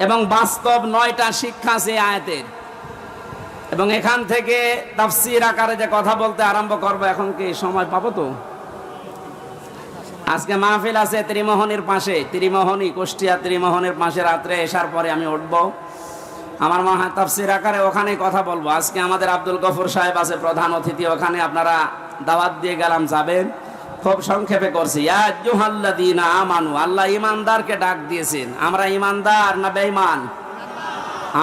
এবং বাস্তব 9টা শিক্ষা আছে আয়াতের। এবং এখান থেকে তাফসীর আকারে যে কথা বলতে আরম্ভ করব, এখন কি সময় পাবো? তো আজকে মাহফিল আছে ত্রিমোহনীর পাশে, ত্রিমোহনী কুষ্টিয়া ত্রিমোহনীর পাশে। রাত্রে এসার পরে আমি উঠব, আমার মনে হয় তাফসীর আকারে ওখানে কথা বলবো। আজকে আমাদের আব্দুল গফুর সাহেব আছে প্রধান অতিথি, ওখানে আপনারা দাওয়াত দিয়ে গেলাম, যাবেন। খুব সংক্ষেপে করছি। ইয়া আইয়ুহাল্লাযীনা আমানু, আল্লাহ ঈমানদারকে ডাক দিয়েছেন। আমরা ঈমানদার না বেঈমান?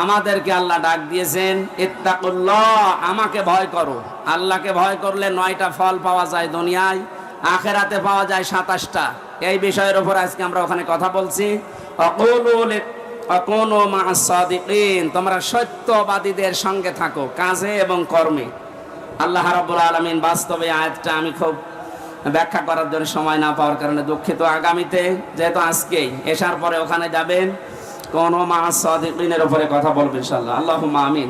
আমাদেরকে আল্লাহ ডাক দিয়েছেন ইত্তাকুল্লাহ, আমাকে ভয় করো। আল্লাহকে ভয় করলে 9টা ফল পাওয়া যায় দুনিয়ায়, আখেরাতে পাওয়া যায় 27টা। এই বিষয়ের উপর আজকে আমরা ওখানে কথা বলছি। আকুনু মা'আস সাদিকিন, তোমরা সত্যবাদীদের সঙ্গে থাকো কাজে এবং কর্মে। আল্লাহ রাব্বুল আলামিন বাস্তবে আয়াতটা আমি খুব ব্যাখ্যা করার জন্য সময় না পাওয়ার কারণে দুঃখিত। আগামীতে যেহেতু আজকেই এশার পরে ওখানে যাবেন, কোন মা'আস সাদিকিনের উপরে কথা বলবেন ইনশাআল্লাহ। আল্লাহুম্মা আমিন।